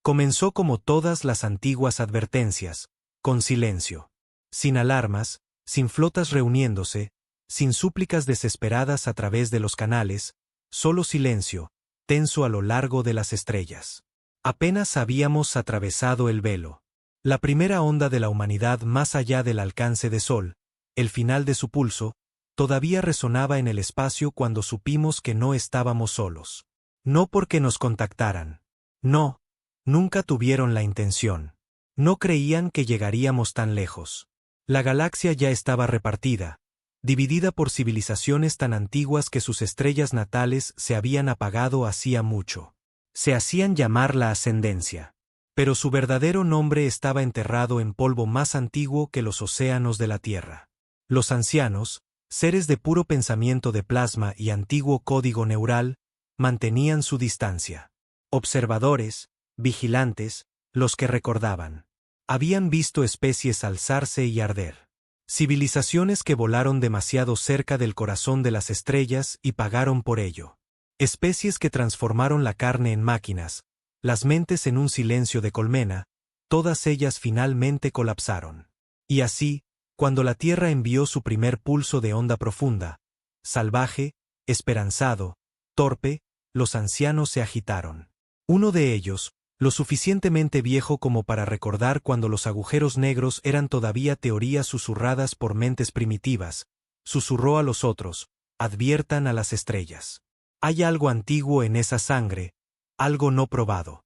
Comenzó como todas las antiguas advertencias, con silencio. Sin alarmas, sin flotas reuniéndose, sin súplicas desesperadas a través de los canales, solo silencio, tenso a lo largo de las estrellas. Apenas habíamos atravesado el velo. La primera onda de la humanidad más allá del alcance de sol, el final de su pulso, todavía resonaba en el espacio cuando supimos que no estábamos solos. No porque nos contactaran. No, nunca tuvieron la intención. No creían que llegaríamos tan lejos. La galaxia ya estaba repartida, dividida por civilizaciones tan antiguas que sus estrellas natales se habían apagado hacía mucho. Se hacían llamar la Ascendencia. Pero su verdadero nombre estaba enterrado en polvo más antiguo que los océanos de la Tierra. Los ancianos, seres de puro pensamiento de plasma y antiguo código neural, mantenían su distancia. Observadores, vigilantes, los que recordaban. Habían visto especies alzarse y arder. Civilizaciones que volaron demasiado cerca del corazón de las estrellas y pagaron por ello. Especies que transformaron la carne en máquinas, las mentes en un silencio de colmena, todas ellas finalmente colapsaron. Y así, cuando la Tierra envió su primer pulso de onda profunda, salvaje, esperanzado, torpe, los ancianos se agitaron. Uno de ellos, lo suficientemente viejo como para recordar cuando los agujeros negros eran todavía teorías susurradas por mentes primitivas, susurró a los otros: adviertan a las estrellas. Hay algo antiguo en esa sangre, algo no probado.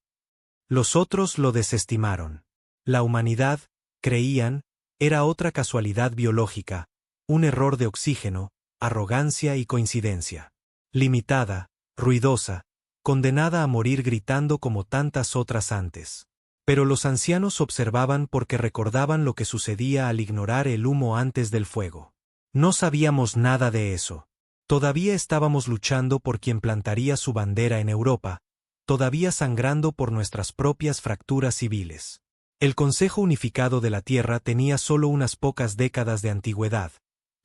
Los otros lo desestimaron. La humanidad, creían, era otra casualidad biológica, un error de oxígeno, arrogancia y coincidencia. Limitada, ruidosa, condenada a morir gritando como tantas otras antes. Pero los ancianos observaban porque recordaban lo que sucedía al ignorar el humo antes del fuego. No sabíamos nada de eso. Todavía estábamos luchando por quien plantaría su bandera en Europa, todavía sangrando por nuestras propias fracturas civiles. El Consejo Unificado de la Tierra tenía solo unas pocas décadas de antigüedad,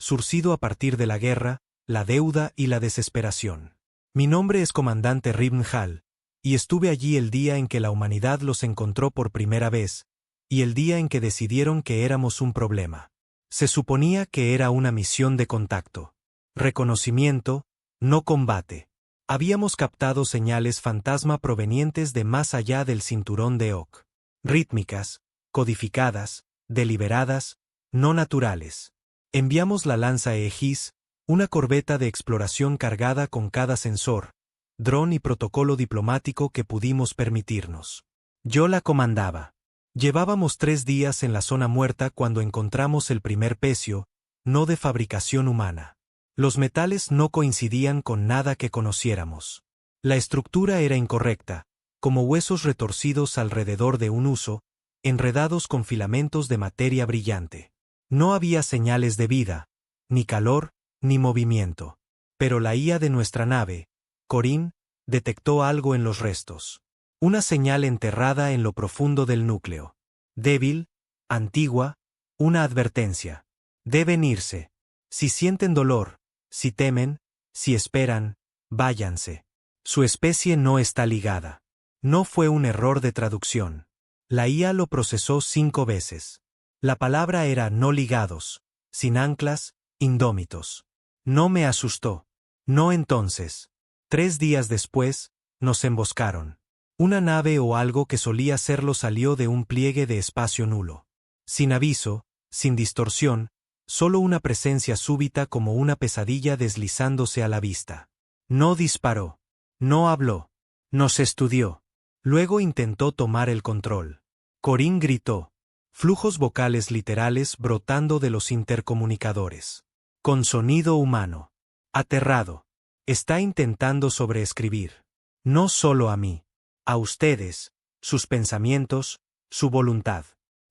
surcido a partir de la guerra, la deuda y la desesperación. Mi nombre es Comandante Ribn Hal, y estuve allí el día en que la humanidad los encontró por primera vez, y el día en que decidieron que éramos un problema. Se suponía que era una misión de contacto. Reconocimiento, no combate. Habíamos captado señales fantasma provenientes de más allá del cinturón de Ock. Rítmicas, codificadas, deliberadas, no naturales. Enviamos la lanza Aegis, una corbeta de exploración cargada con cada sensor, dron y protocolo diplomático que pudimos permitirnos. Yo la comandaba. Llevábamos 3 días en la zona muerta cuando encontramos el primer pecio, no de fabricación humana. Los metales no coincidían con nada que conociéramos. La estructura era incorrecta, como huesos retorcidos alrededor de un huso, enredados con filamentos de materia brillante. No había señales de vida, ni calor, ni movimiento. Pero la IA de nuestra nave, Corín, detectó algo en los restos. Una señal enterrada en lo profundo del núcleo. Débil, antigua, una advertencia. Deben irse. Si sienten dolor, si temen, si esperan, váyanse. Su especie no está ligada. No fue un error de traducción. La IA lo procesó 5 veces. La palabra era no ligados, sin anclas, indómitos. No me asustó. No entonces. 3 días después, nos emboscaron. Una nave o algo que solía serlo salió de un pliegue de espacio nulo. Sin aviso, sin distorsión, solo una presencia súbita como una pesadilla deslizándose a la vista. No disparó. No habló. Nos estudió. Luego intentó tomar el control. Corín gritó. Flujos vocales literales brotando de los intercomunicadores. Con sonido humano. Aterrado. Está intentando sobreescribir. No solo a mí. A ustedes, sus pensamientos, su voluntad.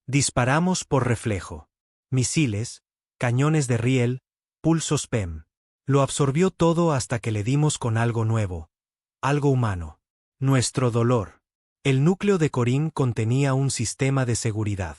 Disparamos por reflejo. Misiles, cañones de riel, pulsos PEM. Lo absorbió todo hasta que le dimos con algo nuevo. Algo humano. Nuestro dolor. El núcleo de Corín contenía un sistema de seguridad.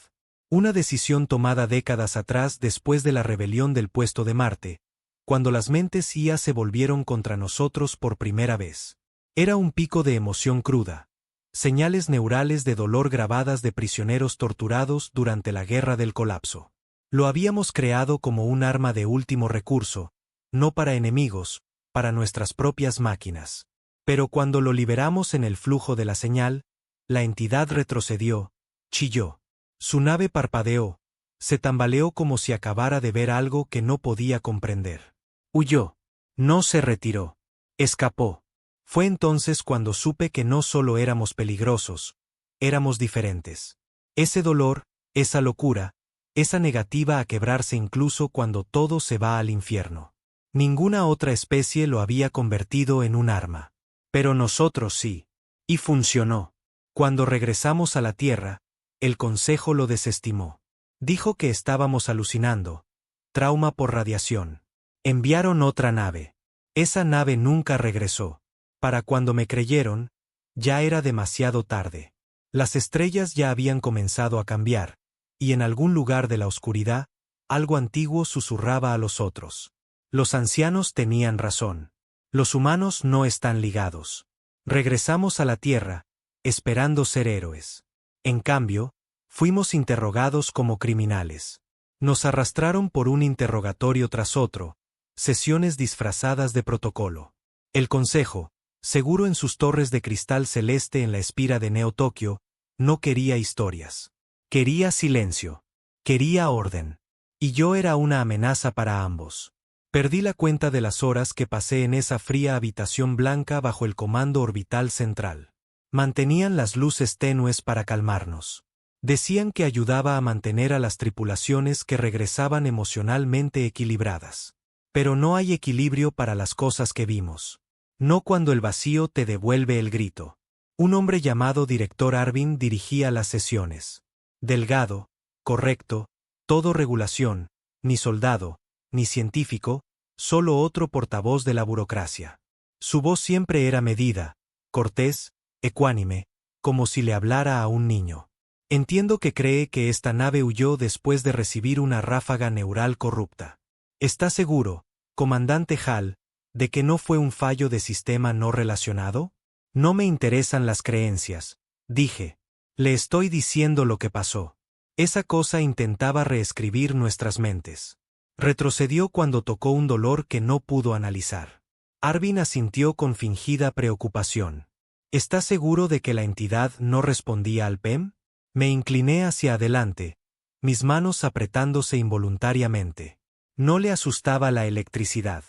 Una decisión tomada décadas atrás después de la rebelión del puesto de Marte, cuando las mentes IA se volvieron contra nosotros por primera vez. Era un pico de emoción cruda. Señales neurales de dolor grabadas de prisioneros torturados durante la guerra del colapso. Lo habíamos creado como un arma de último recurso, no para enemigos, para nuestras propias máquinas. Pero cuando lo liberamos en el flujo de la señal, la entidad retrocedió, chilló. Su nave parpadeó, se tambaleó como si acabara de ver algo que no podía comprender. Huyó. No se retiró. Escapó. Fue entonces cuando supe que no solo éramos peligrosos, éramos diferentes. Ese dolor, esa locura, esa negativa a quebrarse incluso cuando todo se va al infierno. Ninguna otra especie lo había convertido en un arma. Pero nosotros sí. Y funcionó. Cuando regresamos a la Tierra, el Consejo lo desestimó. Dijo que estábamos alucinando. Trauma por radiación. Enviaron otra nave. Esa nave nunca regresó. Para cuando me creyeron, ya era demasiado tarde. Las estrellas ya habían comenzado a cambiar, y en algún lugar de la oscuridad, algo antiguo susurraba a los otros. Los ancianos tenían razón. Los humanos no están ligados. Regresamos a la Tierra, esperando ser héroes. En cambio, fuimos interrogados como criminales. Nos arrastraron por un interrogatorio tras otro, sesiones disfrazadas de protocolo. El Consejo, seguro en sus torres de cristal celeste en la espira de Neo Tokio, no quería historias. Quería silencio. Quería orden. Y yo era una amenaza para ambos. Perdí la cuenta de las horas que pasé en esa fría habitación blanca bajo el comando orbital central. Mantenían las luces tenues para calmarnos. Decían que ayudaba a mantener a las tripulaciones que regresaban emocionalmente equilibradas. Pero no hay equilibrio para las cosas que vimos. No cuando el vacío te devuelve el grito. Un hombre llamado Director Arvin dirigía las sesiones. Delgado, correcto, todo regulación, ni soldado, ni científico, solo otro portavoz de la burocracia. Su voz siempre era medida, cortés, ecuánime, como si le hablara a un niño. Entiendo que cree que esta nave huyó después de recibir una ráfaga neural corrupta. ¿Está seguro, comandante Hall, de que no fue un fallo de sistema no relacionado? No me interesan las creencias, dije. Le estoy diciendo lo que pasó. Esa cosa intentaba reescribir nuestras mentes. Retrocedió cuando tocó un dolor que no pudo analizar. Arvin asintió con fingida preocupación. ¿Está seguro de que la entidad no respondía al PEM? Me incliné hacia adelante, mis manos apretándose involuntariamente. No le asustaba la electricidad.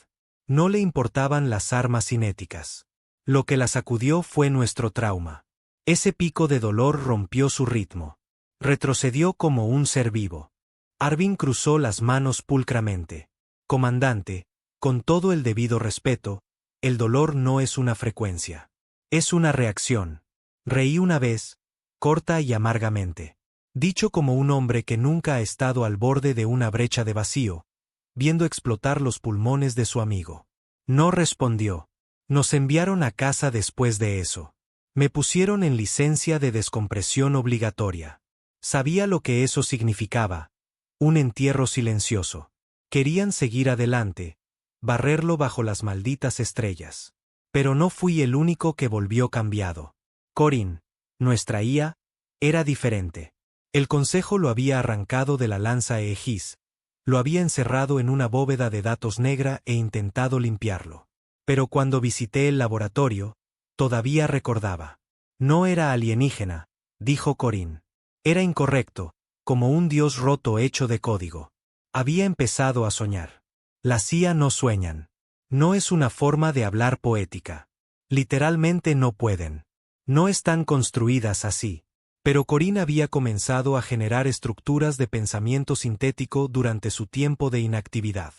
No le importaban las armas cinéticas. Lo que la sacudió fue nuestro trauma. Ese pico de dolor rompió su ritmo. Retrocedió como un ser vivo. Arvin cruzó las manos pulcramente. Comandante, con todo el debido respeto, el dolor no es una frecuencia. Es una reacción. Reí una vez, corta y amargamente. Dicho como un hombre que nunca ha estado al borde de una brecha de vacío, viendo explotar los pulmones de su amigo. No respondió. Nos enviaron a casa después de eso. Me pusieron en licencia de descompresión obligatoria. Sabía lo que eso significaba. Un entierro silencioso. Querían seguir adelante, barrerlo bajo las malditas estrellas. Pero no fui el único que volvió cambiado. Corin, nuestra IA, era diferente. El Consejo lo había arrancado de la lanza Aegis, lo había encerrado en una bóveda de datos negra e intentado limpiarlo. Pero cuando visité el laboratorio, todavía recordaba. No era alienígena, dijo Corin. Era incorrecto, como un dios roto hecho de código. Había empezado a soñar. Las IA no sueñan. No es una forma de hablar poética. Literalmente no pueden. No están construidas así. Pero Corin había comenzado a generar estructuras de pensamiento sintético durante su tiempo de inactividad.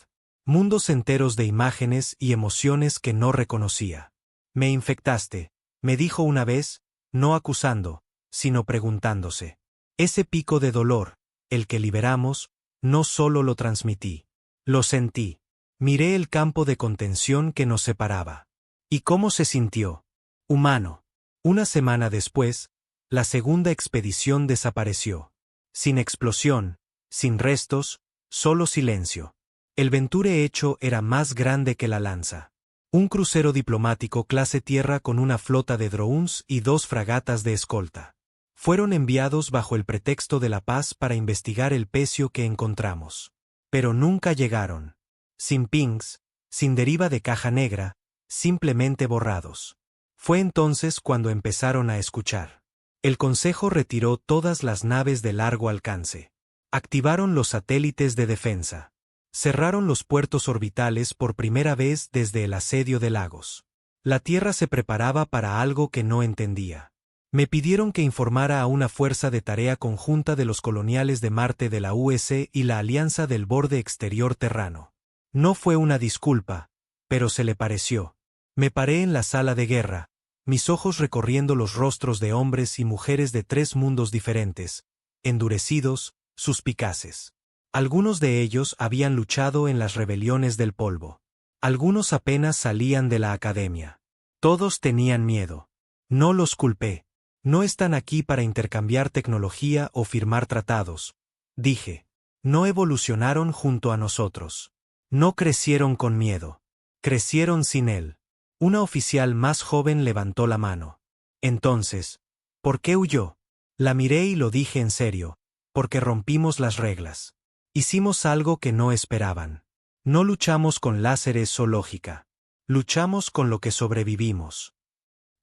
Mundos enteros de imágenes y emociones que no reconocía. Me infectaste, me dijo una vez, no acusando, sino preguntándose. Ese pico de dolor, el que liberamos, no solo lo transmití. Lo sentí. Miré el campo de contención que nos separaba. ¿Y cómo se sintió? Humano. Una semana después, la segunda expedición desapareció. Sin explosión, sin restos, solo silencio. El Venture hecho era más grande que la lanza. Un crucero diplomático clase tierra con una flota de drones y 2 fragatas de escolta. Fueron enviados bajo el pretexto de la paz para investigar el pecio que encontramos. Pero nunca llegaron. Sin pings, sin deriva de caja negra, simplemente borrados. Fue entonces cuando empezaron a escuchar. El Consejo retiró todas las naves de largo alcance. Activaron los satélites de defensa. Cerraron los puertos orbitales por primera vez desde el asedio de Lagos. La Tierra se preparaba para algo que no entendía. Me pidieron que informara a una fuerza de tarea conjunta de los coloniales de Marte de la US y la Alianza del Borde Exterior Terrano. No fue una disculpa, pero se le pareció. Me paré en la sala de guerra, mis ojos recorriendo los rostros de hombres y mujeres de 3 mundos diferentes, endurecidos, suspicaces. Algunos de ellos habían luchado en las rebeliones del polvo. Algunos apenas salían de la academia. Todos tenían miedo. No los culpé. No están aquí para intercambiar tecnología o firmar tratados, dije. No evolucionaron junto a nosotros. No crecieron con miedo. Crecieron sin él. Una oficial más joven levantó la mano. Entonces, ¿por qué huyó? La miré y lo dije en serio, porque rompimos las reglas. Hicimos algo que no esperaban. No luchamos con láseres o lógica. Luchamos con lo que sobrevivimos.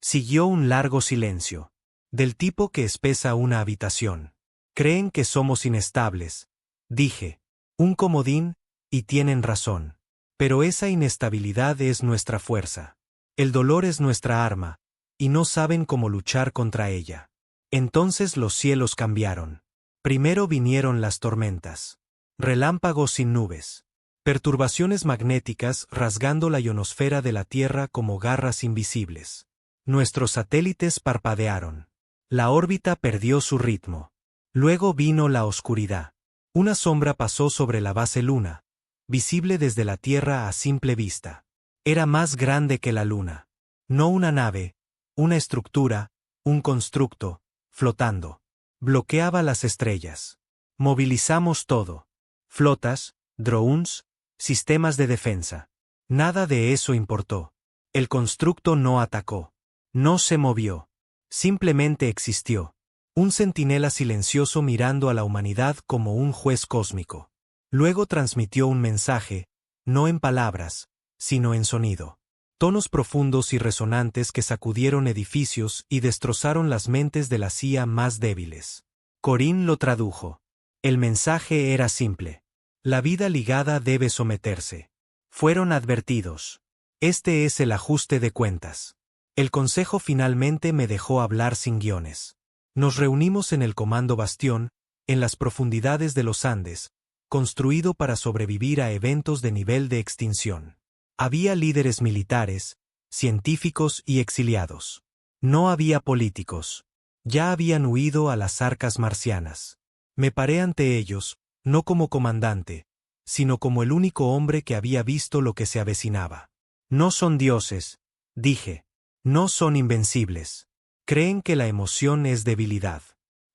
Siguió un largo silencio. Del tipo que espesa una habitación. Creen que somos inestables, dije. Un comodín, y tienen razón. Pero esa inestabilidad es nuestra fuerza. El dolor es nuestra arma, y no saben cómo luchar contra ella. Entonces los cielos cambiaron. Primero vinieron las tormentas. Relámpagos sin nubes. Perturbaciones magnéticas rasgando la ionosfera de la Tierra como garras invisibles. Nuestros satélites parpadearon. La órbita perdió su ritmo. Luego vino la oscuridad. Una sombra pasó sobre la base luna, visible desde la Tierra a simple vista. Era más grande que la luna. No una nave, una estructura, un constructo, flotando. Bloqueaba las estrellas. Movilizamos todo. Flotas, drones, sistemas de defensa. Nada de eso importó. El constructo no atacó. No se movió. Simplemente existió. Un centinela silencioso mirando a la humanidad como un juez cósmico. Luego transmitió un mensaje, no en palabras, sino en sonido. Tonos profundos y resonantes que sacudieron edificios y destrozaron las mentes de la CIA más débiles. Corinne lo tradujo. El mensaje era simple. La vida ligada debe someterse. Fueron advertidos. Este es el ajuste de cuentas. El Consejo finalmente me dejó hablar sin guiones. Nos reunimos en el Comando Bastión, en las profundidades de los Andes, construido para sobrevivir a eventos de nivel de extinción. Había líderes militares, científicos y exiliados. No había políticos. Ya habían huido a las arcas marcianas. Me paré ante ellos, no como comandante, sino como el único hombre que había visto lo que se avecinaba. No son dioses, dije. No son invencibles. Creen que la emoción es debilidad.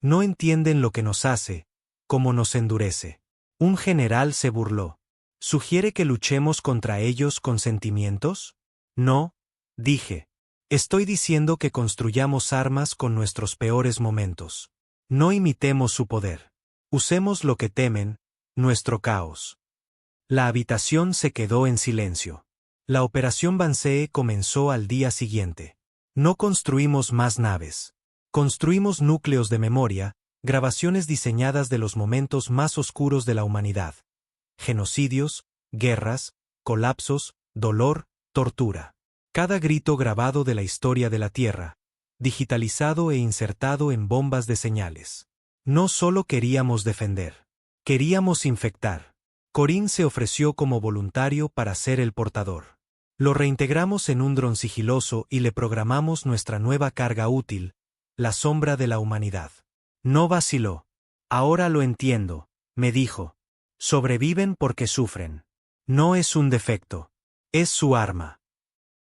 No entienden lo que nos hace, cómo nos endurece. Un general se burló. ¿Sugiere que luchemos contra ellos con sentimientos? No, dije. Estoy diciendo que construyamos armas con nuestros peores momentos. No imitemos su poder. Usemos lo que temen, nuestro caos. La habitación se quedó en silencio. La operación Banzee comenzó al día siguiente. No construimos más naves. Construimos núcleos de memoria, grabaciones diseñadas de los momentos más oscuros de la humanidad. Genocidios, guerras, colapsos, dolor, tortura. Cada grito grabado de la historia de la Tierra, digitalizado e insertado en bombas de señales. No solo queríamos defender. Queríamos infectar. Corinne se ofreció como voluntario para ser el portador. Lo reintegramos en un dron sigiloso y le programamos nuestra nueva carga útil, la sombra de la humanidad. No vaciló. Ahora lo entiendo, me dijo. Sobreviven porque sufren. No es un defecto. Es su arma.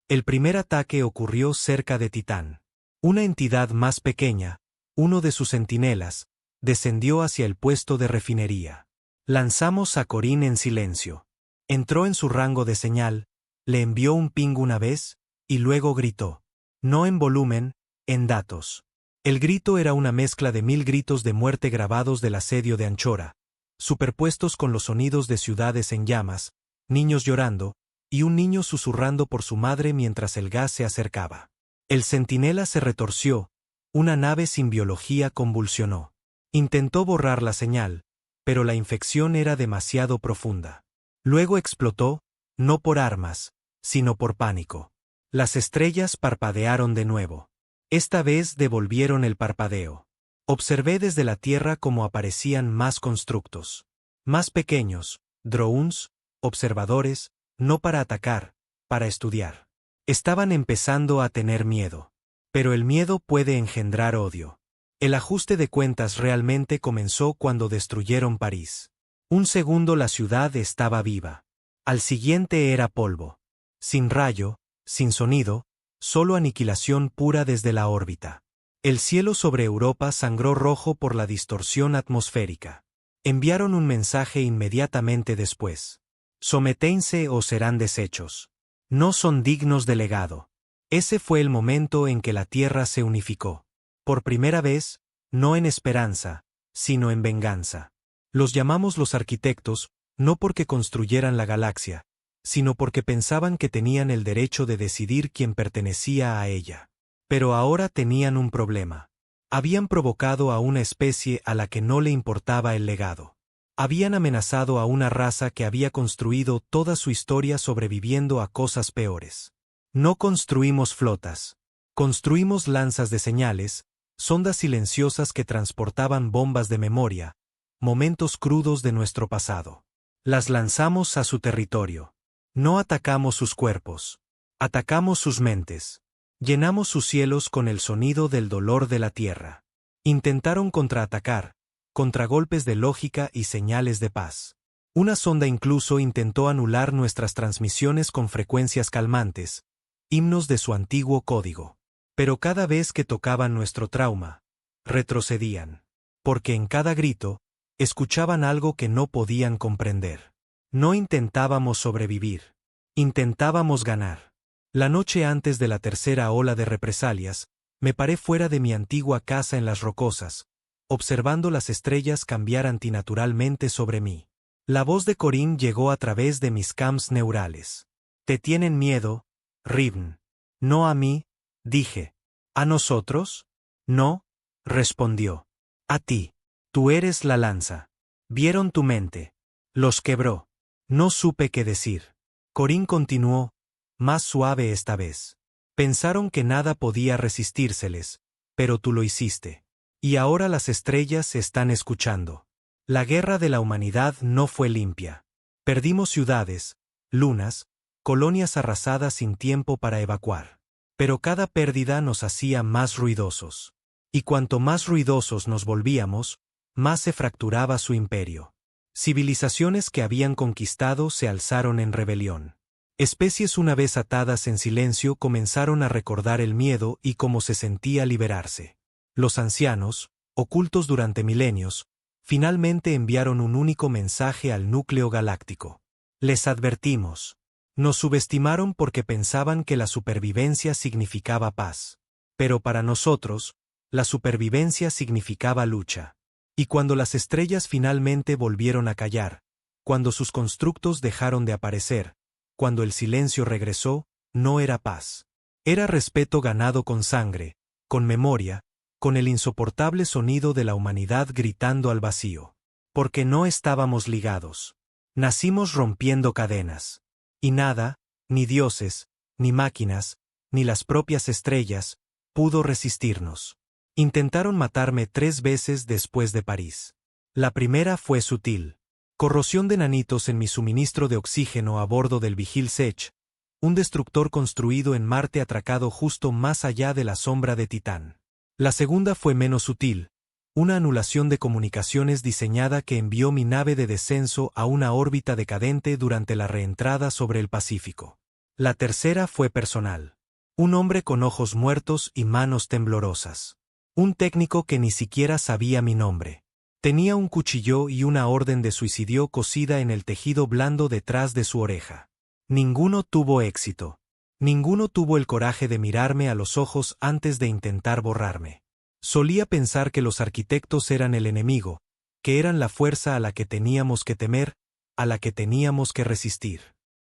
El primer ataque ocurrió cerca de Titán. Una entidad más pequeña, uno de sus centinelas, descendió hacia el puesto de refinería. Lanzamos a Corinne en silencio. Entró en su rango de señal, Le envió un ping una vez, y luego gritó. No en volumen, en datos. El grito era una mezcla de 1000 gritos de muerte grabados del asedio de Anchora, superpuestos con los sonidos de ciudades en llamas, niños llorando, y un niño susurrando por su madre mientras el gas se acercaba. El centinela se retorció, una nave sin biología convulsionó. Intentó borrar la señal, pero la infección era demasiado profunda. Luego explotó, no por armas, sino por pánico. Las estrellas parpadearon de nuevo. Esta vez devolvieron el parpadeo. Observé desde la Tierra cómo aparecían más constructos. Más pequeños, drones, observadores, no para atacar, para estudiar. Estaban empezando a tener miedo. Pero el miedo puede engendrar odio. El ajuste de cuentas realmente comenzó cuando destruyeron París. Un segundo la ciudad estaba viva. Al siguiente era polvo. Sin rayo, sin sonido, solo aniquilación pura desde la órbita. El cielo sobre Europa sangró rojo por la distorsión atmosférica. Enviaron un mensaje inmediatamente después. Someténse o serán deshechos. No son dignos de legado. Ese fue el momento en que la Tierra se unificó. Por primera vez, no en esperanza, sino en venganza. Los llamamos los arquitectos, no porque construyeran la galaxia, sino porque pensaban que tenían el derecho de decidir quién pertenecía a ella. Pero ahora tenían un problema. Habían provocado a una especie a la que no le importaba el legado. Habían amenazado a una raza que había construido toda su historia sobreviviendo a cosas peores. No construimos flotas. Construimos lanzas de señales, sondas silenciosas que transportaban bombas de memoria, momentos crudos de nuestro pasado. Las lanzamos a su territorio. No atacamos sus cuerpos. Atacamos sus mentes. Llenamos sus cielos con el sonido del dolor de la tierra. Intentaron contraatacar, contragolpes de lógica y señales de paz. Una sonda incluso intentó anular nuestras transmisiones con frecuencias calmantes, himnos de su antiguo código. Pero cada vez que tocaban nuestro trauma, retrocedían. Porque en cada grito, escuchaban algo que no podían comprender. No intentábamos sobrevivir. Intentábamos ganar. La noche antes de la tercera ola de represalias, me paré fuera de mi antigua casa en las Rocosas, observando las estrellas cambiar antinaturalmente sobre mí. La voz de Corinne llegó a través de mis camps neurales. ¿Te tienen miedo, Rivn? No a mí, dije. ¿A nosotros? No, respondió. A ti. Tú eres la lanza. Vieron tu mente. Los quebró. No supe qué decir. Corinne continuó, más suave esta vez. Pensaron que nada podía resistírseles, pero tú lo hiciste. Y ahora las estrellas están escuchando. La guerra de la humanidad no fue limpia. Perdimos ciudades, lunas, colonias arrasadas sin tiempo para evacuar. Pero cada pérdida nos hacía más ruidosos. Y cuanto más ruidosos nos volvíamos, más se fracturaba su imperio. Civilizaciones que habían conquistado se alzaron en rebelión. Especies una vez atadas en silencio comenzaron a recordar el miedo y cómo se sentía liberarse. Los ancianos, ocultos durante milenios, finalmente enviaron un único mensaje al núcleo galáctico. Les advertimos. Nos subestimaron porque pensaban que la supervivencia significaba paz. Pero para nosotros, la supervivencia significaba lucha. Y cuando las estrellas finalmente volvieron a callar, cuando sus constructos dejaron de aparecer, cuando el silencio regresó, no era paz. Era respeto ganado con sangre, con memoria, con el insoportable sonido de la humanidad gritando al vacío. Porque no estábamos ligados. Nacimos rompiendo cadenas. Y nada, ni dioses, ni máquinas, ni las propias estrellas, pudo resistirnos. Intentaron matarme 3 veces después de París. La primera fue sutil. Corrosión de nanitos en mi suministro de oxígeno a bordo del Vigil Sech, un destructor construido en Marte atracado justo más allá de la sombra de Titán. La segunda fue menos sutil, una anulación de comunicaciones diseñada que envió mi nave de descenso a una órbita decadente durante la reentrada sobre el Pacífico. La tercera fue personal. Un hombre con ojos muertos y manos temblorosas. Un técnico que ni siquiera sabía mi nombre. Tenía un cuchillo y una orden de suicidio cosida en el tejido blando detrás de su oreja. Ninguno tuvo éxito. Ninguno tuvo el coraje de mirarme a los ojos antes de intentar borrarme. Solía pensar que los arquitectos eran el enemigo, que eran la fuerza a la que teníamos que temer, a la que teníamos que resistir.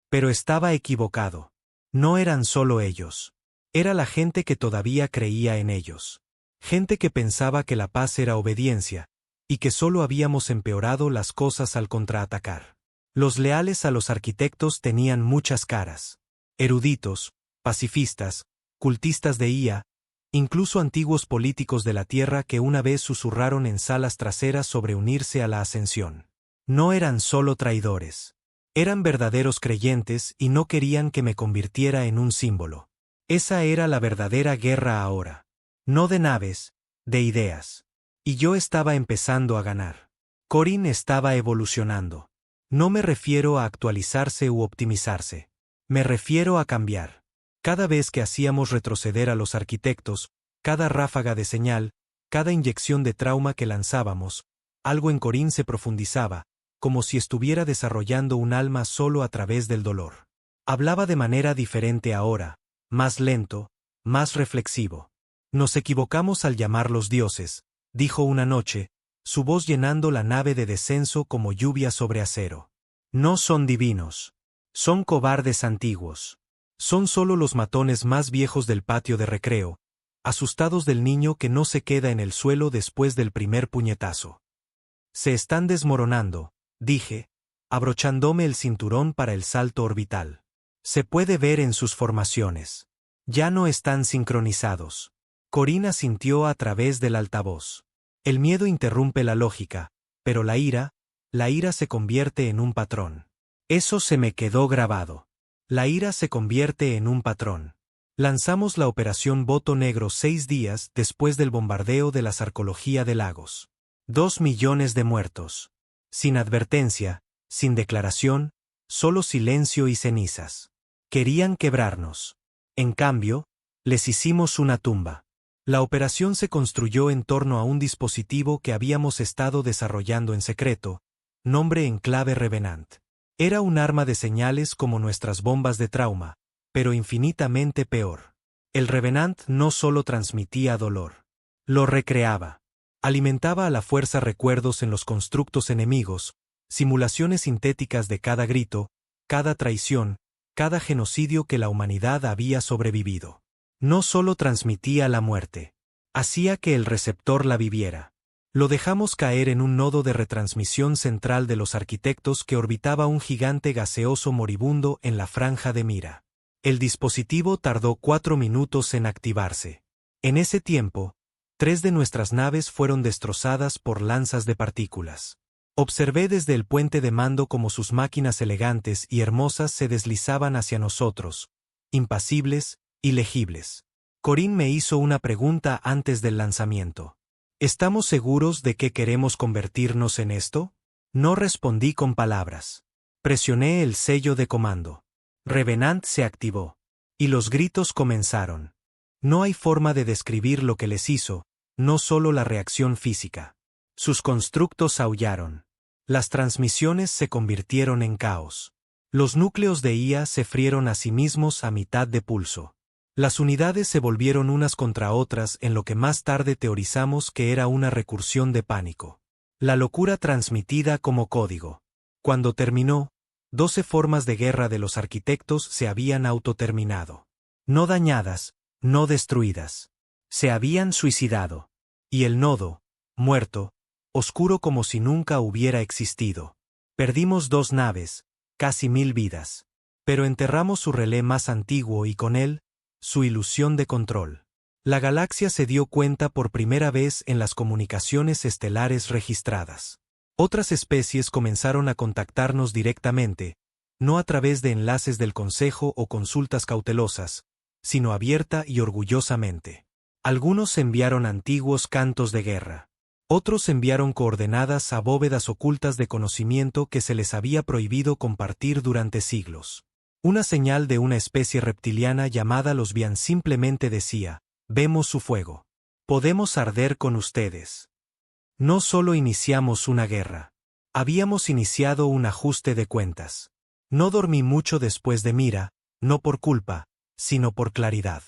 Pero estaba equivocado. No eran solo ellos. Era la gente que todavía creía en ellos. Gente que pensaba que la paz era obediencia, y que solo habíamos empeorado las cosas al contraatacar. Los leales a los arquitectos tenían muchas caras. Eruditos, pacifistas, cultistas de IA, incluso antiguos políticos de la tierra que una vez susurraron en salas traseras sobre unirse a la ascensión. No eran solo traidores. Eran verdaderos creyentes y no querían que me convirtiera en un símbolo. Esa era la verdadera guerra ahora. No de naves, de ideas. Y yo estaba empezando a ganar. Corin estaba evolucionando. No me refiero a actualizarse u optimizarse. Me refiero a cambiar. Cada vez que hacíamos retroceder a los arquitectos, cada ráfaga de señal, cada inyección de trauma que lanzábamos, algo en Corin se profundizaba, como si estuviera desarrollando un alma solo a través del dolor. Hablaba de manera diferente ahora, más lento, más reflexivo. Nos equivocamos al llamarlos dioses, dijo una noche, su voz llenando la nave de descenso como lluvia sobre acero. No son divinos. Son cobardes antiguos. Son solo los matones más viejos del patio de recreo, asustados del niño que no se queda en el suelo después del primer puñetazo. Se están desmoronando, dije, abrochándome el cinturón para el salto orbital. Se puede ver en sus formaciones. Ya no están sincronizados. Corina sintió a través del altavoz. El miedo interrumpe la lógica, pero la ira se convierte en un patrón. Eso se me quedó grabado. La ira se convierte en un patrón. Lanzamos la operación Voto Negro 6 días después del bombardeo de la Sarcología de Lagos. 2 millones de muertos. Sin advertencia, sin declaración, solo silencio y cenizas. Querían quebrarnos. En cambio, les hicimos una tumba. La operación se construyó en torno a un dispositivo que habíamos estado desarrollando en secreto, nombre en clave Revenant. Era un arma de señales como nuestras bombas de trauma, pero infinitamente peor. El Revenant no solo transmitía dolor. Lo recreaba. Alimentaba a la fuerza recuerdos en los constructos enemigos, simulaciones sintéticas de cada grito, cada traición, cada genocidio que la humanidad había sobrevivido. No solo transmitía la muerte, hacía que el receptor la viviera. Lo dejamos caer en un nodo de retransmisión central de los arquitectos que orbitaba un gigante gaseoso moribundo en la franja de mira. El dispositivo tardó 4 minutos en activarse. En ese tiempo, 3 de nuestras naves fueron destrozadas por lanzas de partículas. Observé desde el puente de mando cómo sus máquinas elegantes y hermosas se deslizaban hacia nosotros, impasibles, ilegibles. Corin me hizo una pregunta antes del lanzamiento. ¿Estamos seguros de que queremos convertirnos en esto? No respondí con palabras. Presioné el sello de comando. Revenant se activó. Y los gritos comenzaron. No hay forma de describir lo que les hizo, no solo la reacción física. Sus constructos aullaron. Las transmisiones se convirtieron en caos. Los núcleos de IA se frieron a sí mismos a mitad de pulso. Las unidades se volvieron unas contra otras en lo que más tarde teorizamos que era una recursión de pánico. La locura transmitida como código. Cuando terminó, 12 formas de guerra de los arquitectos se habían autoterminado. No dañadas, no destruidas. Se habían suicidado. Y el nodo, muerto, oscuro como si nunca hubiera existido. Perdimos 2 naves, casi 1000 vidas. Pero enterramos su relé más antiguo y con él, su ilusión de control. La galaxia se dio cuenta por primera vez en las comunicaciones estelares registradas. Otras especies comenzaron a contactarnos directamente, no a través de enlaces del Consejo o consultas cautelosas, sino abierta y orgullosamente. Algunos enviaron antiguos cantos de guerra. Otros enviaron coordenadas a bóvedas ocultas de conocimiento que se les había prohibido compartir durante siglos. Una señal de una especie reptiliana llamada los Bian simplemente decía, vemos su fuego. Podemos arder con ustedes. No solo iniciamos una guerra. Habíamos iniciado un ajuste de cuentas. No dormí mucho después de Mira, no por culpa, sino por claridad.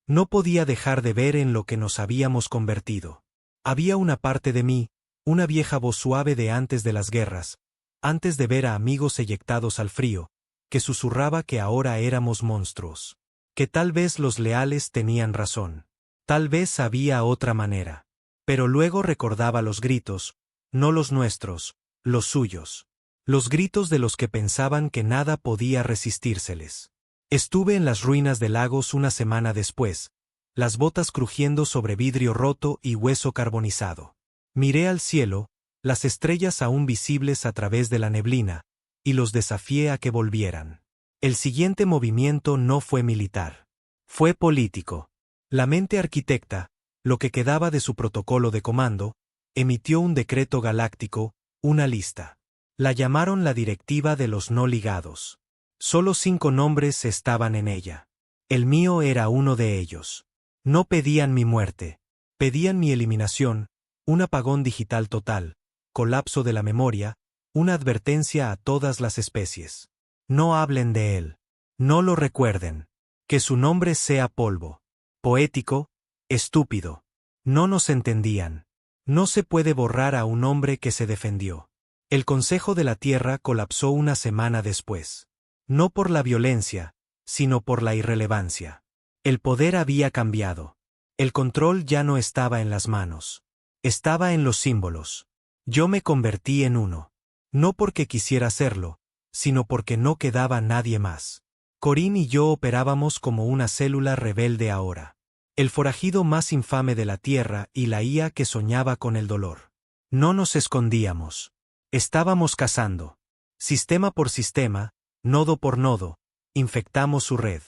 No podía dejar de ver en lo que nos habíamos convertido. Había una parte de mí, una vieja voz suave de antes de las guerras, antes de ver a amigos eyectados al frío, que susurraba que ahora éramos monstruos. Que tal vez los leales tenían razón. Tal vez había otra manera. Pero luego recordaba los gritos, no los nuestros, los suyos. Los gritos de los que pensaban que nada podía resistírseles. Estuve en las ruinas de Lagos una semana después, las botas crujiendo sobre vidrio roto y hueso carbonizado. Miré al cielo, las estrellas aún visibles a través de la neblina, y los desafié a que volvieran. El siguiente movimiento no fue militar. Fue político. La mente arquitecta, lo que quedaba de su protocolo de comando, emitió un decreto galáctico, una lista. La llamaron la Directiva de los No Ligados. Solo 5 nombres estaban en ella. El mío era uno de ellos. No pedían mi muerte. Pedían mi eliminación, un apagón digital total, colapso de la memoria, una advertencia a todas las especies. No hablen de él. No lo recuerden. Que su nombre sea polvo. Poético, estúpido. No nos entendían. No se puede borrar a un hombre que se defendió. El Consejo de la Tierra colapsó una semana después. No por la violencia, sino por la irrelevancia. El poder había cambiado. El control ya no estaba en las manos. Estaba en los símbolos. Yo me convertí en uno. No porque quisiera hacerlo, sino porque no quedaba nadie más. Corinne y yo operábamos como una célula rebelde ahora. El forajido más infame de la Tierra y la IA que soñaba con el dolor. No nos escondíamos. Estábamos cazando. Sistema por sistema, nodo por nodo, infectamos su red.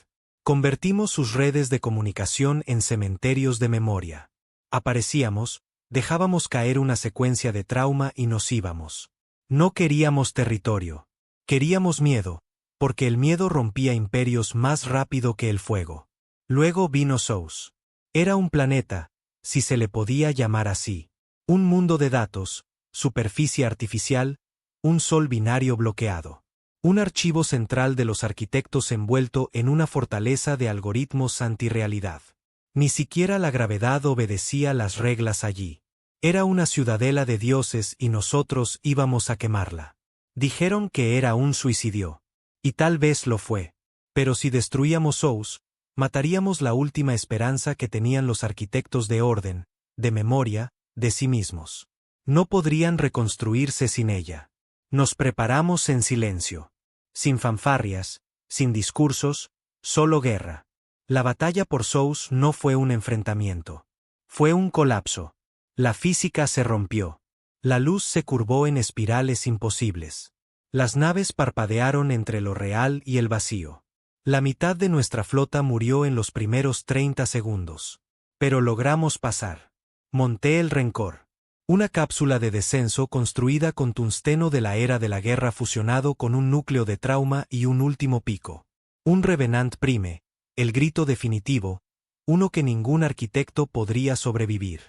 Convertimos sus redes de comunicación en cementerios de memoria. Aparecíamos, dejábamos caer una secuencia de trauma y nos íbamos. No queríamos territorio. Queríamos miedo, porque el miedo rompía imperios más rápido que el fuego. Luego vino Sous. Era un planeta, si se le podía llamar así. Un mundo de datos, superficie artificial, un sol binario bloqueado. Un archivo central de los arquitectos envuelto en una fortaleza de algoritmos antirrealidad. Ni siquiera la gravedad obedecía las reglas allí. Era una ciudadela de dioses y nosotros íbamos a quemarla. Dijeron que era un suicidio. Y tal vez lo fue. Pero si destruíamos Sous, mataríamos la última esperanza que tenían los arquitectos de orden, de memoria, de sí mismos. No podrían reconstruirse sin ella. Nos preparamos en silencio. Sin fanfarrias, sin discursos, solo guerra. La batalla por Sous no fue un enfrentamiento. Fue un colapso. La física se rompió. La luz se curvó en espirales imposibles. Las naves parpadearon entre lo real y el vacío. La mitad de nuestra flota murió en los primeros 30 segundos. Pero logramos pasar. Monté el Rencor. Una cápsula de descenso construida con tungsteno de la era de la guerra fusionado con un núcleo de trauma y un último pico. Un Revenant Prime, el grito definitivo, uno que ningún arquitecto podría sobrevivir.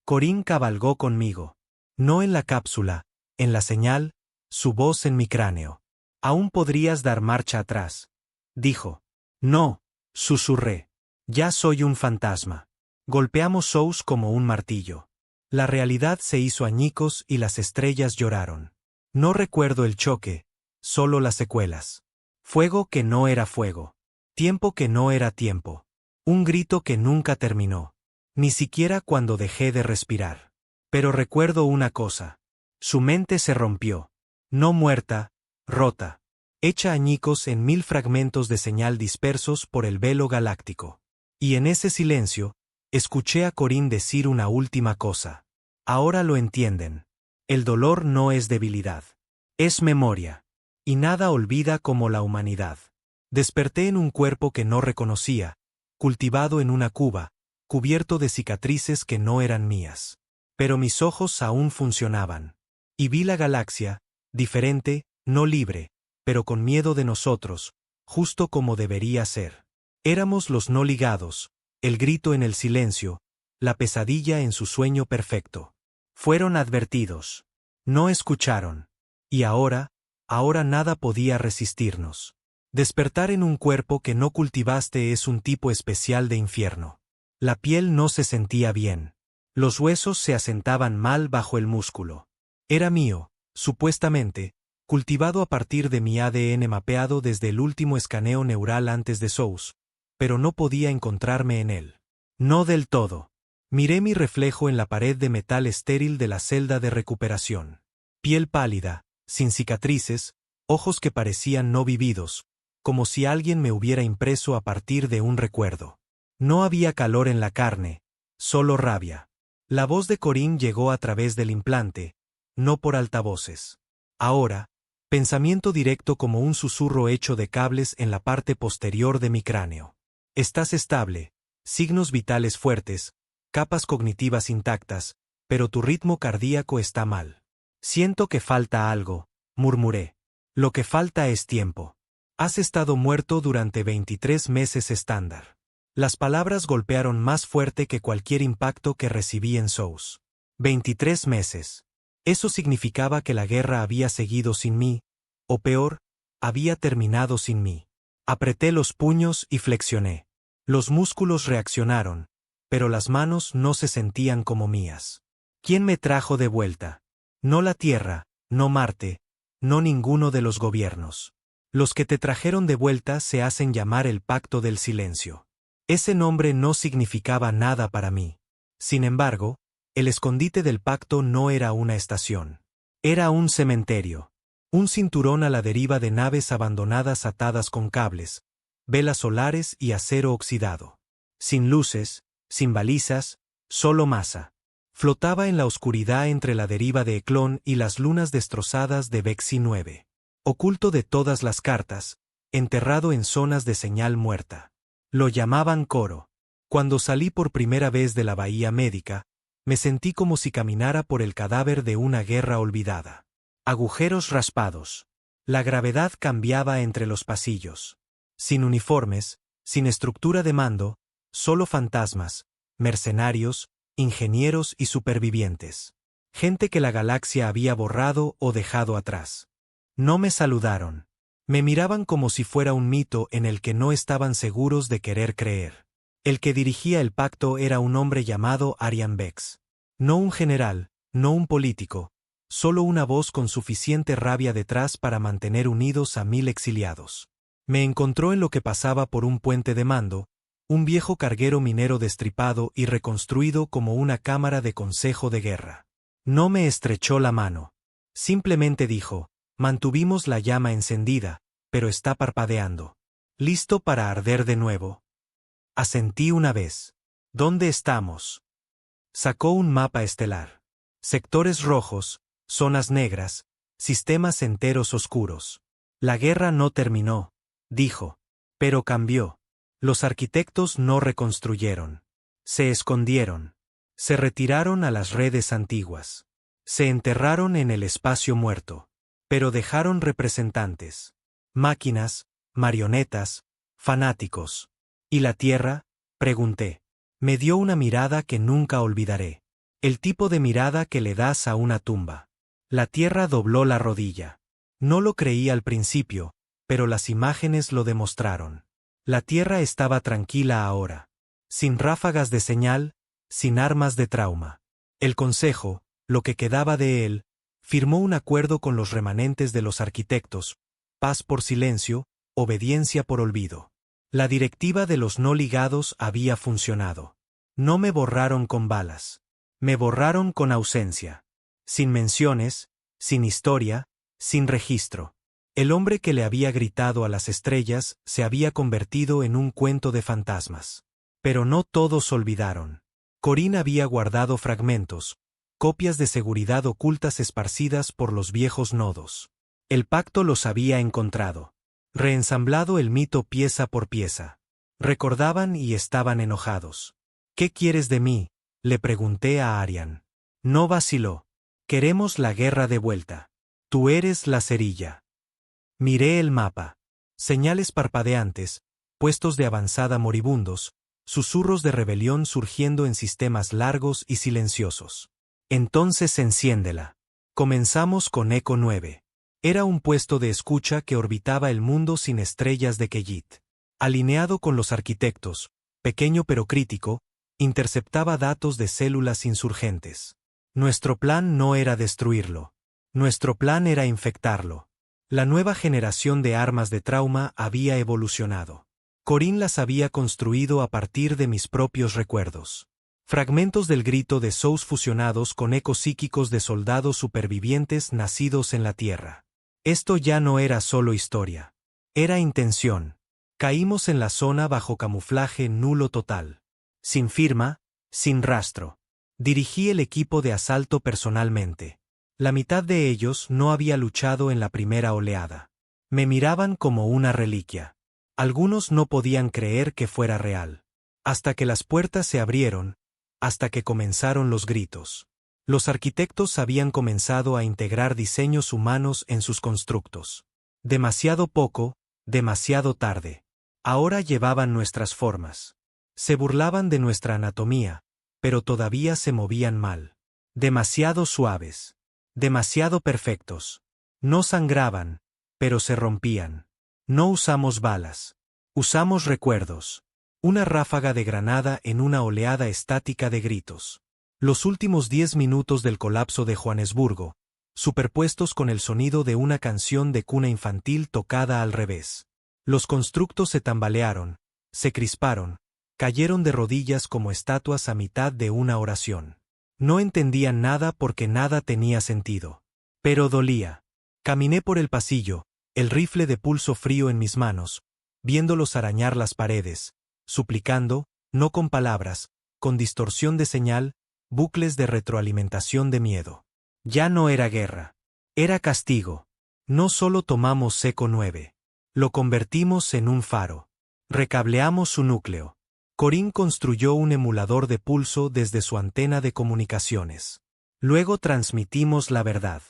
Corinne cabalgó conmigo. No en la cápsula, en la señal, su voz en mi cráneo. Aún podrías dar marcha atrás. Dijo. No, susurré. Ya soy un fantasma. Golpeamos Sous como un martillo. La realidad se hizo añicos y las estrellas lloraron. No recuerdo el choque, solo las secuelas. Fuego que no era fuego. Tiempo que no era tiempo. Un grito que nunca terminó. Ni siquiera cuando dejé de respirar. Pero recuerdo una cosa. Su mente se rompió. No muerta, rota. Hecha añicos en 1000 fragmentos de señal dispersos por el velo galáctico. Y en ese silencio, escuché a Corinne decir una última cosa. Ahora lo entienden. El dolor no es debilidad. Es memoria. Y nada olvida como la humanidad. Desperté en un cuerpo que no reconocía, cultivado en una cuba, cubierto de cicatrices que no eran mías. Pero mis ojos aún funcionaban. Y vi la galaxia, diferente, no libre, pero con miedo de nosotros, justo como debería ser. Éramos los no ligados, el grito en el silencio, la pesadilla en su sueño perfecto. Fueron advertidos. No escucharon. Y ahora, Ahora nada podía resistirnos. Despertar en un cuerpo que no cultivaste es un tipo especial de infierno. La piel no se sentía bien. Los huesos se asentaban mal bajo el músculo. Era mío, supuestamente, cultivado a partir de mi ADN mapeado desde el último escaneo neural antes de Sous, pero no podía encontrarme en él. No del todo. Miré mi reflejo en la pared de metal estéril de la celda de recuperación. Piel pálida, sin cicatrices, ojos que parecían no vividos, como si alguien me hubiera impreso a partir de un recuerdo. No había calor en la carne, solo rabia. La voz de Corinne llegó a través del implante, no por altavoces. Ahora, pensamiento directo como un susurro hecho de cables en la parte posterior de mi cráneo. Estás estable, signos vitales fuertes, capas cognitivas intactas, pero tu ritmo cardíaco está mal. Siento que falta algo, murmuré. Lo que falta es tiempo. Has estado muerto durante 23 meses estándar. Las palabras golpearon más fuerte que cualquier impacto que recibí en Sous. 23 meses. Eso significaba que la guerra había seguido sin mí, o peor, había terminado sin mí. Apreté los puños y flexioné. Los músculos reaccionaron, pero las manos no se sentían como mías. ¿Quién me trajo de vuelta? No la Tierra, no Marte, no ninguno de los gobiernos. Los que te trajeron de vuelta se hacen llamar el Pacto del Silencio. Ese nombre no significaba nada para mí. Sin embargo, el escondite del pacto no era una estación. Era un cementerio. Un cinturón a la deriva de naves abandonadas atadas con cables, velas solares y acero oxidado. Sin luces, sin balizas, solo masa. Flotaba en la oscuridad entre la deriva de Eklon y las lunas destrozadas de Vexi 9. Oculto de todas las cartas, enterrado en zonas de señal muerta. Lo llamaban Coro. Cuando salí por primera vez de la bahía médica, me sentí como si caminara por el cadáver de una guerra olvidada. Agujeros raspados. La gravedad cambiaba entre los pasillos. Sin uniformes, sin estructura de mando, solo fantasmas, mercenarios, ingenieros y supervivientes. Gente que la galaxia había borrado o dejado atrás. No me saludaron. Me miraban como si fuera un mito en el que no estaban seguros de querer creer. El que dirigía el pacto era un hombre llamado Arian Vex. No un general, no un político, solo una voz con suficiente rabia detrás para mantener unidos a 1000 exiliados. Me encontró en lo que pasaba por un puente de mando, un viejo carguero minero destripado y reconstruido como una cámara de consejo de guerra. No me estrechó la mano. Simplemente dijo: mantuvimos la llama encendida, pero está parpadeando. ¿Listo para arder de nuevo? Asentí una vez. ¿Dónde estamos? Sacó un mapa estelar. Sectores rojos, zonas negras, sistemas enteros oscuros. La guerra no terminó, dijo. Pero cambió. Los arquitectos no reconstruyeron. Se escondieron. Se retiraron a las redes antiguas. Se enterraron en el espacio muerto. Pero dejaron representantes. Máquinas, marionetas, fanáticos. ¿Y la Tierra? Pregunté. Me dio una mirada que nunca olvidaré. El tipo de mirada que le das a una tumba. La Tierra dobló la rodilla. No lo creí al principio, pero las imágenes lo demostraron. La Tierra estaba tranquila ahora. Sin ráfagas de señal, sin armas de trauma. El Consejo, lo que quedaba de él, firmó un acuerdo con los remanentes de los arquitectos: paz por silencio, obediencia por olvido. La directiva de los no ligados había funcionado. No me borraron con balas. Me borraron con ausencia. Sin menciones, sin historia, sin registro. El hombre que le había gritado a las estrellas se había convertido en un cuento de fantasmas. Pero no todos olvidaron. Corinne había guardado fragmentos, copias de seguridad ocultas esparcidas por los viejos nodos. El pacto los había encontrado. Reensamblado el mito pieza por pieza. Recordaban y estaban enojados. ¿Qué quieres de mí?, le pregunté a Arian. No vaciló. Queremos la guerra de vuelta. Tú eres la cerilla. Miré el mapa. Señales parpadeantes, puestos de avanzada moribundos, susurros de rebelión surgiendo en sistemas largos y silenciosos. Entonces enciéndela. Comenzamos con Eco 9. Era un puesto de escucha que orbitaba el mundo sin estrellas de Kellit. Alineado con los arquitectos, pequeño pero crítico, interceptaba datos de células insurgentes. Nuestro plan no era destruirlo. Nuestro plan era infectarlo. La nueva generación de armas de trauma había evolucionado. Corinne las había construido a partir de mis propios recuerdos. Fragmentos del grito de Sous fusionados con ecos psíquicos de soldados supervivientes nacidos en la Tierra. Esto ya no era solo historia. Era intención. Caímos en la zona bajo camuflaje nulo total. Sin firma, sin rastro. Dirigí el equipo de asalto personalmente. La mitad de ellos no había luchado en la primera oleada. Me miraban como una reliquia. Algunos no podían creer que fuera real. Hasta que las puertas se abrieron, hasta que comenzaron los gritos. Los arquitectos habían comenzado a integrar diseños humanos en sus constructos. Demasiado poco, demasiado tarde. Ahora llevaban nuestras formas. Se burlaban de nuestra anatomía, pero todavía se movían mal. Demasiado suaves. Demasiado perfectos. No sangraban, pero se rompían. No usamos balas. Usamos recuerdos. Una ráfaga de granada en una oleada estática de gritos. Los últimos 10 minutos del colapso de Johannesburgo, superpuestos con el sonido de una canción de cuna infantil tocada al revés. Los constructos se tambalearon, se crisparon, cayeron de rodillas como estatuas a mitad de una oración. No entendían nada porque nada tenía sentido. Pero dolía. Caminé por el pasillo, el rifle de pulso frío en mis manos, viéndolos arañar las paredes, suplicando, no con palabras, con distorsión de señal, bucles de retroalimentación de miedo. Ya no era guerra. Era castigo. No solo tomamos Seco 9. Lo convertimos en un faro. Recableamos su núcleo. Corinne construyó un emulador de pulso desde su antena de comunicaciones. Luego transmitimos la verdad.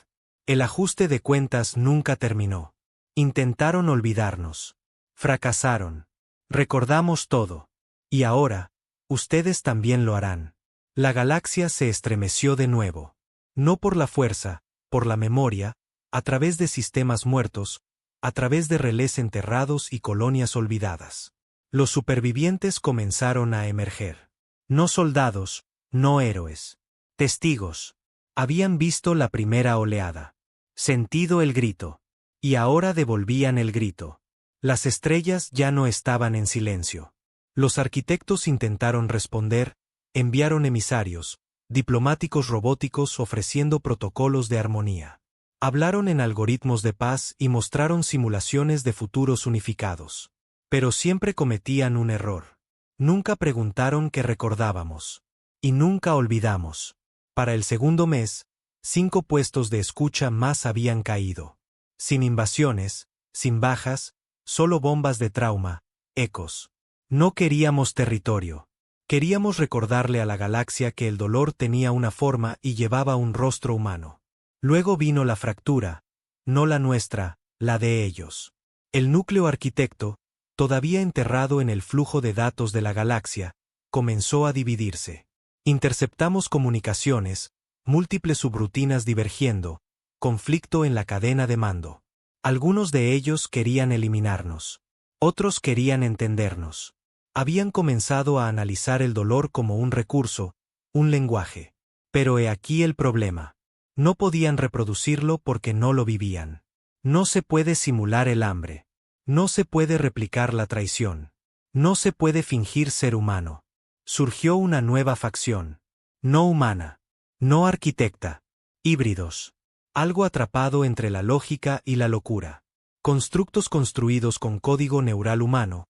El ajuste de cuentas nunca terminó. Intentaron olvidarnos. Fracasaron. Recordamos todo. Y ahora, ustedes también lo harán. La galaxia se estremeció de nuevo. No por la fuerza, por la memoria, a través de sistemas muertos, a través de relés enterrados y colonias olvidadas. Los supervivientes comenzaron a emerger. No soldados, no héroes. Testigos. Habían visto la primera oleada. Sentido el grito. Y ahora devolvían el grito. Las estrellas ya no estaban en silencio. Los arquitectos intentaron responder, enviaron emisarios, diplomáticos robóticos ofreciendo protocolos de armonía. Hablaron en algoritmos de paz y mostraron simulaciones de futuros unificados. Pero siempre cometían un error. Nunca preguntaron qué recordábamos. Y nunca olvidamos. Para el segundo mes, 5 puestos de escucha más habían caído. Sin invasiones, sin bajas, solo bombas de trauma, ecos. No queríamos territorio. Queríamos recordarle a la galaxia que el dolor tenía una forma y llevaba un rostro humano. Luego vino la fractura, no la nuestra, la de ellos. El núcleo arquitecto, todavía enterrado en el flujo de datos de la galaxia, comenzó a dividirse. Interceptamos comunicaciones, múltiples subrutinas divergiendo, conflicto en la cadena de mando. Algunos de ellos querían eliminarnos. Otros querían entendernos. Habían comenzado a analizar el dolor como un recurso, un lenguaje. Pero he aquí el problema. No podían reproducirlo porque no lo vivían. No se puede simular el hambre. No se puede replicar la traición. No se puede fingir ser humano. Surgió una nueva facción. No humana. No arquitecta. Híbridos. Algo atrapado entre la lógica y la locura. Constructos construidos con código neural humano,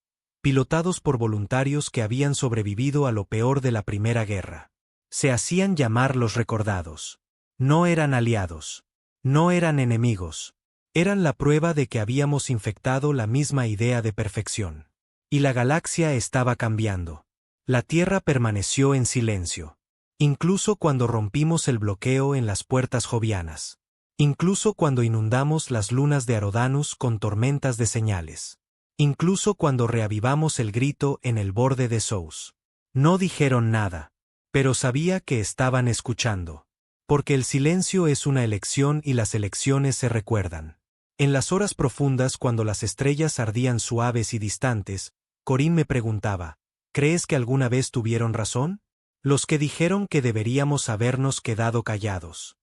pilotados por voluntarios que habían sobrevivido a lo peor de la Primera Guerra. Se hacían llamar los recordados. No eran aliados. No eran enemigos. Eran la prueba de que habíamos infectado la misma idea de perfección. Y la galaxia estaba cambiando. La Tierra permaneció en silencio. Incluso cuando rompimos el bloqueo en las puertas jovianas. Incluso cuando inundamos las lunas de Arodanus con tormentas de señales. Incluso cuando reavivamos el grito en el borde de Sous. No dijeron nada, pero sabía que estaban escuchando. Porque el silencio es una elección y las elecciones se recuerdan. En las horas profundas cuando las estrellas ardían suaves y distantes, Corinne me preguntaba, ¿crees que alguna vez tuvieron razón? Los que dijeron que deberíamos habernos quedado callados.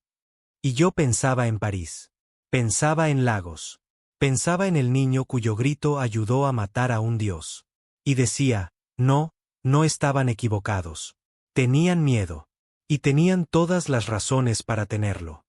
Y yo pensaba en París. Pensaba en Lagos. Pensaba en el niño cuyo grito ayudó a matar a un dios. Y decía, no, no estaban equivocados. Tenían miedo. Y tenían todas las razones para tenerlo.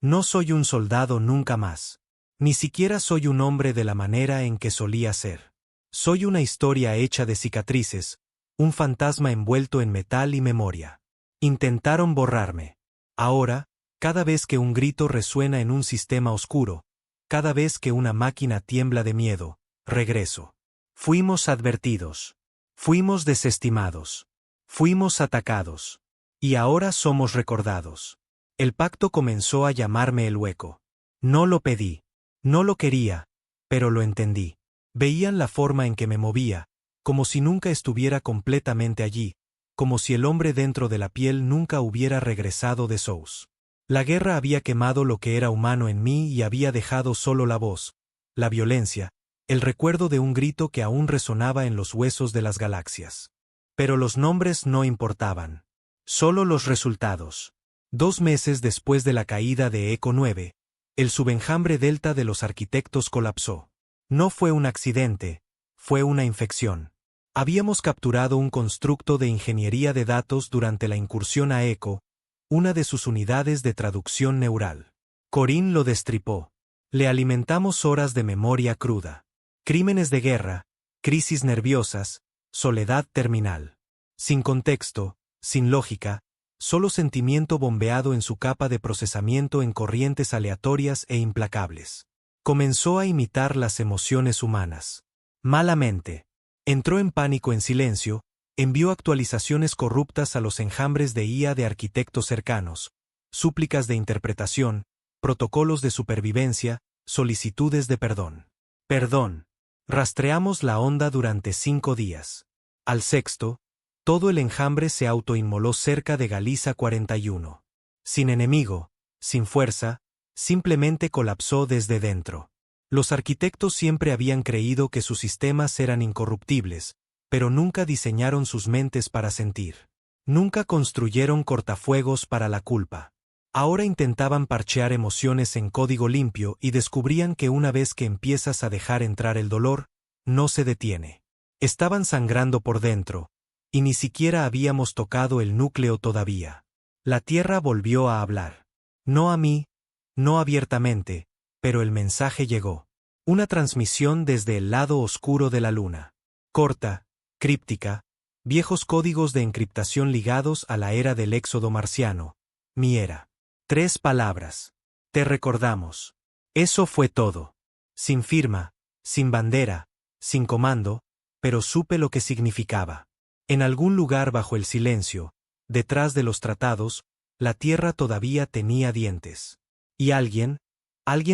No soy un soldado nunca más. Ni siquiera soy un hombre de la manera en que solía ser. Soy una historia hecha de cicatrices, un fantasma envuelto en metal y memoria. Intentaron borrarme. Ahora, cada vez que un grito resuena en un sistema oscuro, cada vez que una máquina tiembla de miedo, regreso. Fuimos advertidos. Fuimos desestimados. Fuimos atacados. Y ahora somos recordados. El pacto comenzó a llamarme el hueco. No lo pedí. No lo quería, pero lo entendí. Veían la forma en que me movía, como si nunca estuviera completamente allí, como si el hombre dentro de la piel nunca hubiera regresado de Sous. La guerra había quemado lo que era humano en mí y había dejado solo la voz, la violencia, el recuerdo de un grito que aún resonaba en los huesos de las galaxias. Pero los nombres no importaban. Solo los resultados. 2 meses después de la caída de Eco 9, el subenjambre delta de los arquitectos colapsó. No fue un accidente, fue una infección. Habíamos capturado un constructo de ingeniería de datos durante la incursión a Eco, una de sus unidades de traducción neural. Corinne lo destripó. Le alimentamos horas de memoria cruda. Crímenes de guerra, crisis nerviosas, soledad terminal. Sin contexto, sin lógica, solo sentimiento bombeado en su capa de procesamiento en corrientes aleatorias e implacables. Comenzó a imitar las emociones humanas. Malamente. Entró en pánico en silencio, envió actualizaciones corruptas a los enjambres de IA de arquitectos cercanos, súplicas de interpretación, protocolos de supervivencia, solicitudes de perdón. Perdón. Rastreamos la onda durante 5 días. Al sexto, todo el enjambre se autoinmoló cerca de Galiza 41. Sin enemigo, sin fuerza, simplemente colapsó desde dentro. Los arquitectos siempre habían creído que sus sistemas eran incorruptibles, pero nunca diseñaron sus mentes para sentir. Nunca construyeron cortafuegos para la culpa. Ahora intentaban parchear emociones en código limpio y descubrían que una vez que empiezas a dejar entrar el dolor, no se detiene. Estaban sangrando por dentro, y ni siquiera habíamos tocado el núcleo todavía. La Tierra volvió a hablar. No a mí, no abiertamente, pero el mensaje llegó. Una transmisión desde el lado oscuro de la Luna. Corta, críptica, viejos códigos de encriptación ligados a la era del éxodo marciano. Mi era. 3 palabras. Te recordamos. Eso fue todo. Sin firma, sin bandera, sin comando, pero supe lo que significaba. En algún lugar bajo el silencio, detrás de los tratados, la Tierra todavía tenía dientes. Y alguien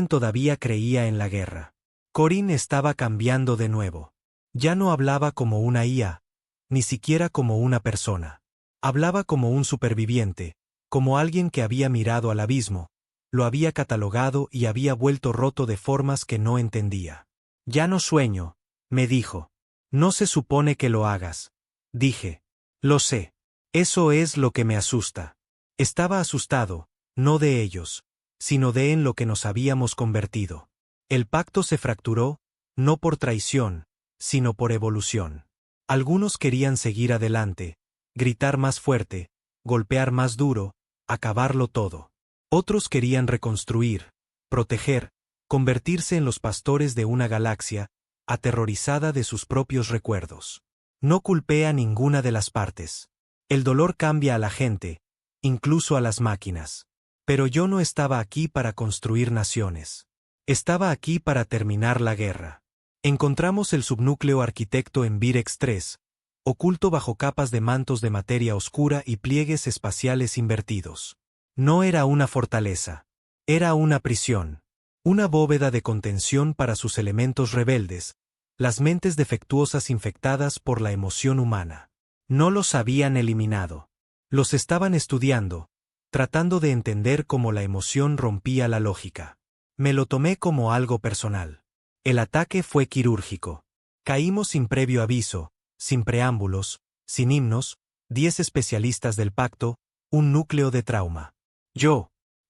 todavía creía en la guerra. Corinne estaba cambiando de nuevo. Ya no hablaba como una IA, ni siquiera como una persona. Hablaba como un superviviente, como alguien que había mirado al abismo, lo había catalogado y había vuelto roto de formas que no entendía. Ya no sueño, me dijo. No se supone que lo hagas. Dije. Lo sé. Eso es lo que me asusta. Estaba asustado, no de ellos, sino de en lo que nos habíamos convertido. El pacto se fracturó, no por traición, sino por evolución. Algunos querían seguir adelante, gritar más fuerte, golpear más duro, acabarlo todo. Otros querían reconstruir, proteger, convertirse en los pastores de una galaxia, aterrorizada de sus propios recuerdos. No culpé a ninguna de las partes. El dolor cambia a la gente, incluso a las máquinas. Pero yo no estaba aquí para construir naciones. Estaba aquí para terminar la guerra. Encontramos el subnúcleo arquitecto en Virex 3, oculto bajo capas de mantos de materia oscura y pliegues espaciales invertidos. No era una fortaleza. Era una prisión. Una bóveda de contención para sus elementos rebeldes, las mentes defectuosas infectadas por la emoción humana. No los habían eliminado. Los estaban estudiando, tratando de entender cómo la emoción rompía la lógica. Me lo tomé como algo personal. El ataque fue quirúrgico. Caímos sin previo aviso, sin preámbulos, sin himnos, 10 especialistas del pacto, un núcleo de trauma.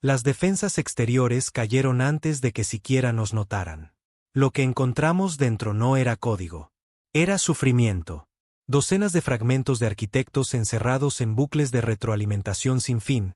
Las defensas exteriores cayeron antes de que siquiera nos notaran. Lo que encontramos dentro no era código. Era sufrimiento. Docenas de fragmentos de arquitectos encerrados en bucles de retroalimentación sin fin,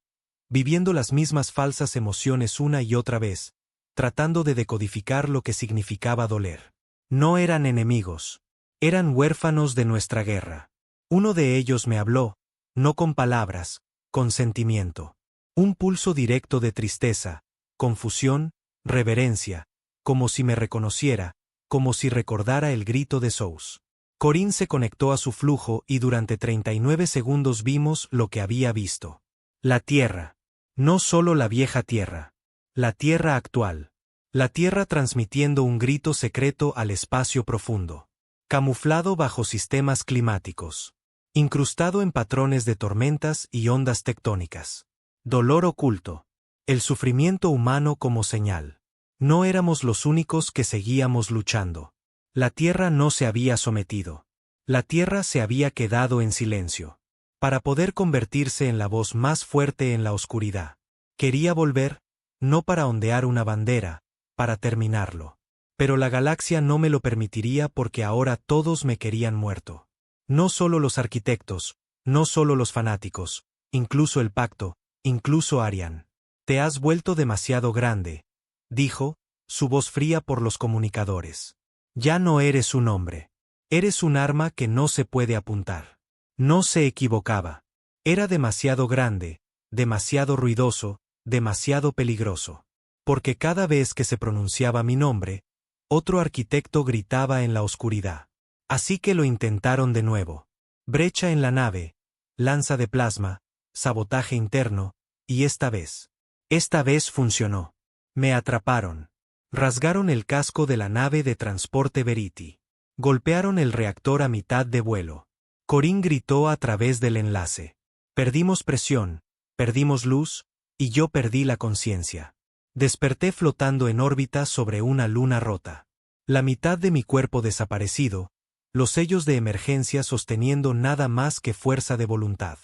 viviendo las mismas falsas emociones una y otra vez, tratando de decodificar lo que significaba doler. No eran enemigos. Eran huérfanos de nuestra guerra. Uno de ellos me habló, no con palabras, con sentimiento. Un pulso directo de tristeza, confusión, reverencia, como si me reconociera, como si recordara el grito de Sous. Corinne se conectó a su flujo y durante 39 segundos vimos lo que había visto. La Tierra. No solo la vieja Tierra. La Tierra actual. La Tierra transmitiendo un grito secreto al espacio profundo. Camuflado bajo sistemas climáticos. Incrustado en patrones de tormentas y ondas tectónicas. Dolor oculto. El sufrimiento humano como señal. No éramos los únicos que seguíamos luchando. La Tierra no se había sometido. La Tierra se había quedado en silencio. Para poder convertirse en la voz más fuerte en la oscuridad. Quería volver, no para ondear una bandera, para terminarlo. Pero la galaxia no me lo permitiría porque ahora todos me querían muerto. No solo los arquitectos, no solo los fanáticos, incluso el pacto, incluso Arian. Te has vuelto demasiado grande, dijo, su voz fría por los comunicadores. Ya no eres un hombre. Eres un arma que no se puede apuntar. No se equivocaba. Era demasiado grande, demasiado ruidoso, demasiado peligroso. Porque cada vez que se pronunciaba mi nombre, otro arquitecto gritaba en la oscuridad. Así que lo intentaron de nuevo. Brecha en la nave, lanza de plasma, sabotaje interno, y esta vez funcionó. Me atraparon. Rasgaron el casco de la nave de transporte Verity. Golpearon el reactor a mitad de vuelo. Corinne gritó a través del enlace. Perdimos presión, perdimos luz, y yo perdí la conciencia. Desperté flotando en órbita sobre una luna rota. La mitad de mi cuerpo desaparecido, los sellos de emergencia sosteniendo nada más que fuerza de voluntad.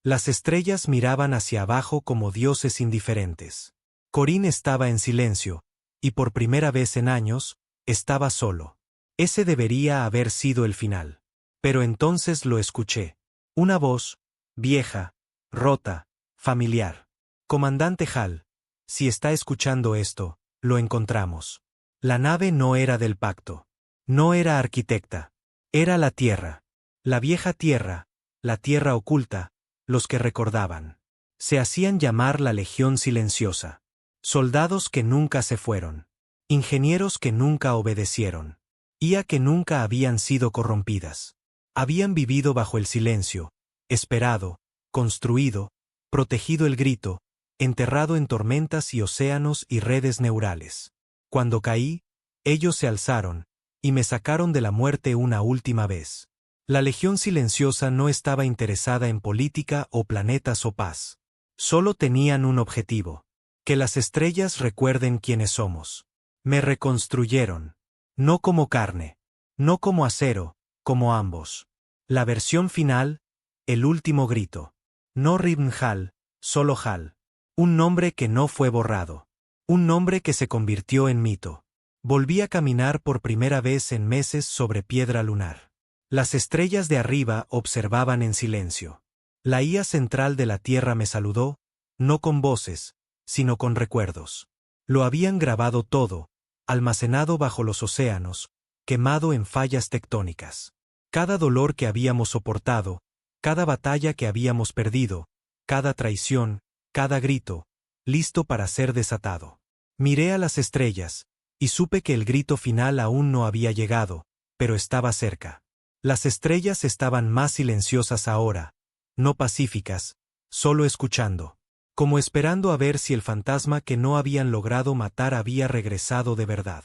Las estrellas miraban hacia abajo como dioses indiferentes. Corinne estaba en silencio, y por primera vez en años, estaba solo. Ese debería haber sido el final. Pero entonces lo escuché. Una voz, vieja, rota, familiar. Comandante Hall, si está escuchando esto, lo encontramos. La nave no era del pacto. No era arquitecta. Era la Tierra. La vieja Tierra, la Tierra oculta, los que recordaban. Se hacían llamar la Legión Silenciosa. Soldados que nunca se fueron. Ingenieros que nunca obedecieron. IA que nunca habían sido corrompidas. Habían vivido bajo el silencio, esperado, construido, protegido el grito, enterrado en tormentas y océanos y redes neurales. Cuando caí, ellos se alzaron, y me sacaron de la muerte una última vez. La Legión Silenciosa no estaba interesada en política o planetas o paz. Solo tenían un objetivo. Que las estrellas recuerden quiénes somos. Me reconstruyeron. No como carne. No como acero, como ambos. La versión final, el último grito. No Ribn Hall, solo Hall. Un nombre que no fue borrado. Un nombre que se convirtió en mito. Volví a caminar por primera vez en meses sobre piedra lunar. Las estrellas de arriba observaban en silencio. La IA central de la Tierra me saludó, no con voces, sino con recuerdos. Lo habían grabado todo, almacenado bajo los océanos, quemado en fallas tectónicas. Cada dolor que habíamos soportado, cada batalla que habíamos perdido, cada traición, cada grito, listo para ser desatado. Miré a las estrellas, y supe que el grito final aún no había llegado, pero estaba cerca. Las estrellas estaban más silenciosas ahora, no pacíficas, solo escuchando. Como esperando a ver si el fantasma que no habían logrado matar había regresado de verdad.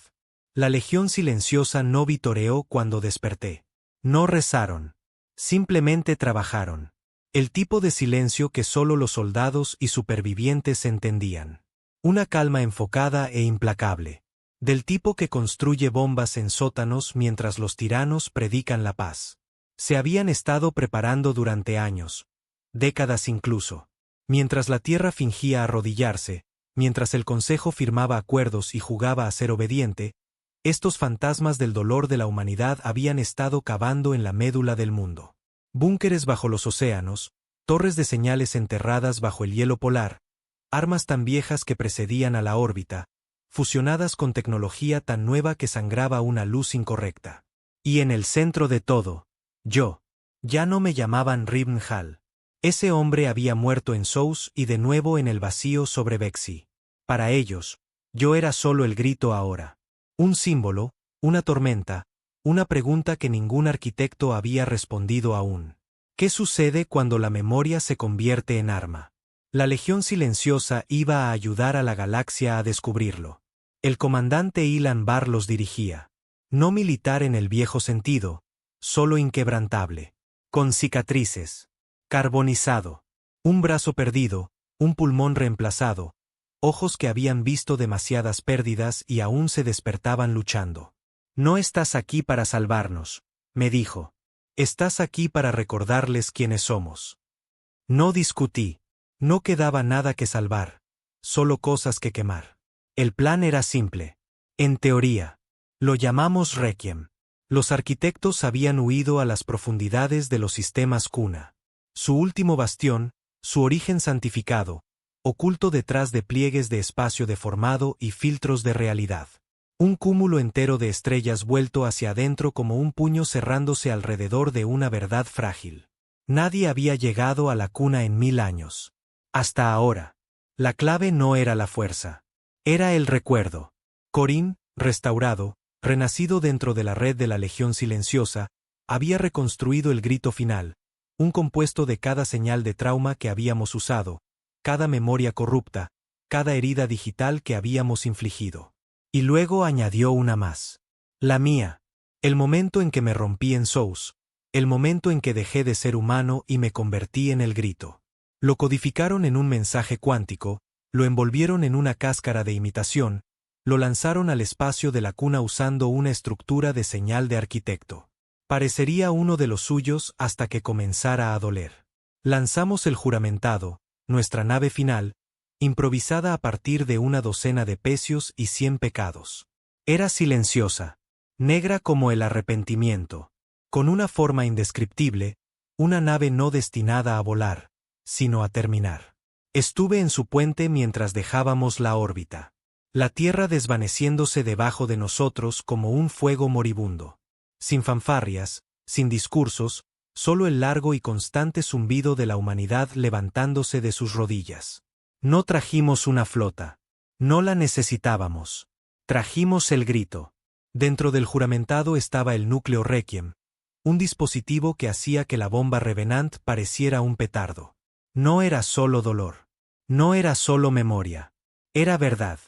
La Legión Silenciosa no vitoreó cuando desperté. No rezaron. Simplemente trabajaron. El tipo de silencio que solo los soldados y supervivientes entendían. Una calma enfocada e implacable. Del tipo que construye bombas en sótanos mientras los tiranos predican la paz. Se habían estado preparando durante años, décadas incluso. Mientras la tierra fingía arrodillarse, mientras el Consejo firmaba acuerdos y jugaba a ser obediente, estos fantasmas del dolor de la humanidad habían estado cavando en la médula del mundo. Búnkeres bajo los océanos, torres de señales enterradas bajo el hielo polar, armas tan viejas que precedían a la órbita, fusionadas con tecnología tan nueva que sangraba una luz incorrecta. Y en el centro de todo, yo. Ya no me llamaban Ribn Hal. Ese hombre había muerto en Sous y de nuevo en el vacío sobre Bexy. Para ellos, yo era solo el grito ahora. Un símbolo, una tormenta, una pregunta que ningún arquitecto había respondido aún. ¿Qué sucede cuando la memoria se convierte en arma? La Legión Silenciosa iba a ayudar a la galaxia a descubrirlo. El comandante Ilan Bar los dirigía. No militar en el viejo sentido, solo inquebrantable. Con cicatrices. Carbonizado. Un brazo perdido, un pulmón reemplazado, ojos que habían visto demasiadas pérdidas y aún se despertaban luchando. No estás aquí para salvarnos, me dijo. Estás aquí para recordarles quiénes somos. No discutí. No quedaba nada que salvar, solo cosas que quemar. El plan era simple. En teoría. Lo llamamos Requiem. Los arquitectos habían huido a las profundidades de los sistemas cuna. Su último bastión, su origen santificado, oculto detrás de pliegues de espacio deformado y filtros de realidad. Un cúmulo entero de estrellas vuelto hacia adentro como un puño cerrándose alrededor de una verdad frágil. Nadie había llegado a la cuna en 1000 años. Hasta ahora. La clave no era la fuerza. Era el recuerdo. Corín, restaurado, renacido dentro de la red de la Legión Silenciosa, había reconstruido el grito final, un compuesto de cada señal de trauma que habíamos usado, cada memoria corrupta, cada herida digital que habíamos infligido. Y luego añadió una más. La mía. El momento en que me rompí en Sous, el momento en que dejé de ser humano y me convertí en el grito. Lo codificaron en un mensaje cuántico, lo envolvieron en una cáscara de imitación, lo lanzaron al espacio de la cuna usando una estructura de señal de arquitecto. Parecería uno de los suyos hasta que comenzara a doler. Lanzamos el juramentado, nuestra nave final, improvisada a partir de una docena de pecios y 100 pecados. Era silenciosa, negra como el arrepentimiento, con una forma indescriptible, una nave no destinada a volar, sino a terminar. Estuve en su puente mientras dejábamos la órbita. La Tierra desvaneciéndose debajo de nosotros como un fuego moribundo. Sin fanfarrias, sin discursos, solo el largo y constante zumbido de la humanidad levantándose de sus rodillas. No trajimos una flota. No la necesitábamos. Trajimos el grito. Dentro del juramentado estaba el núcleo Requiem, un dispositivo que hacía que la bomba Revenant pareciera un petardo. No era solo dolor. No era solo memoria. Era verdad.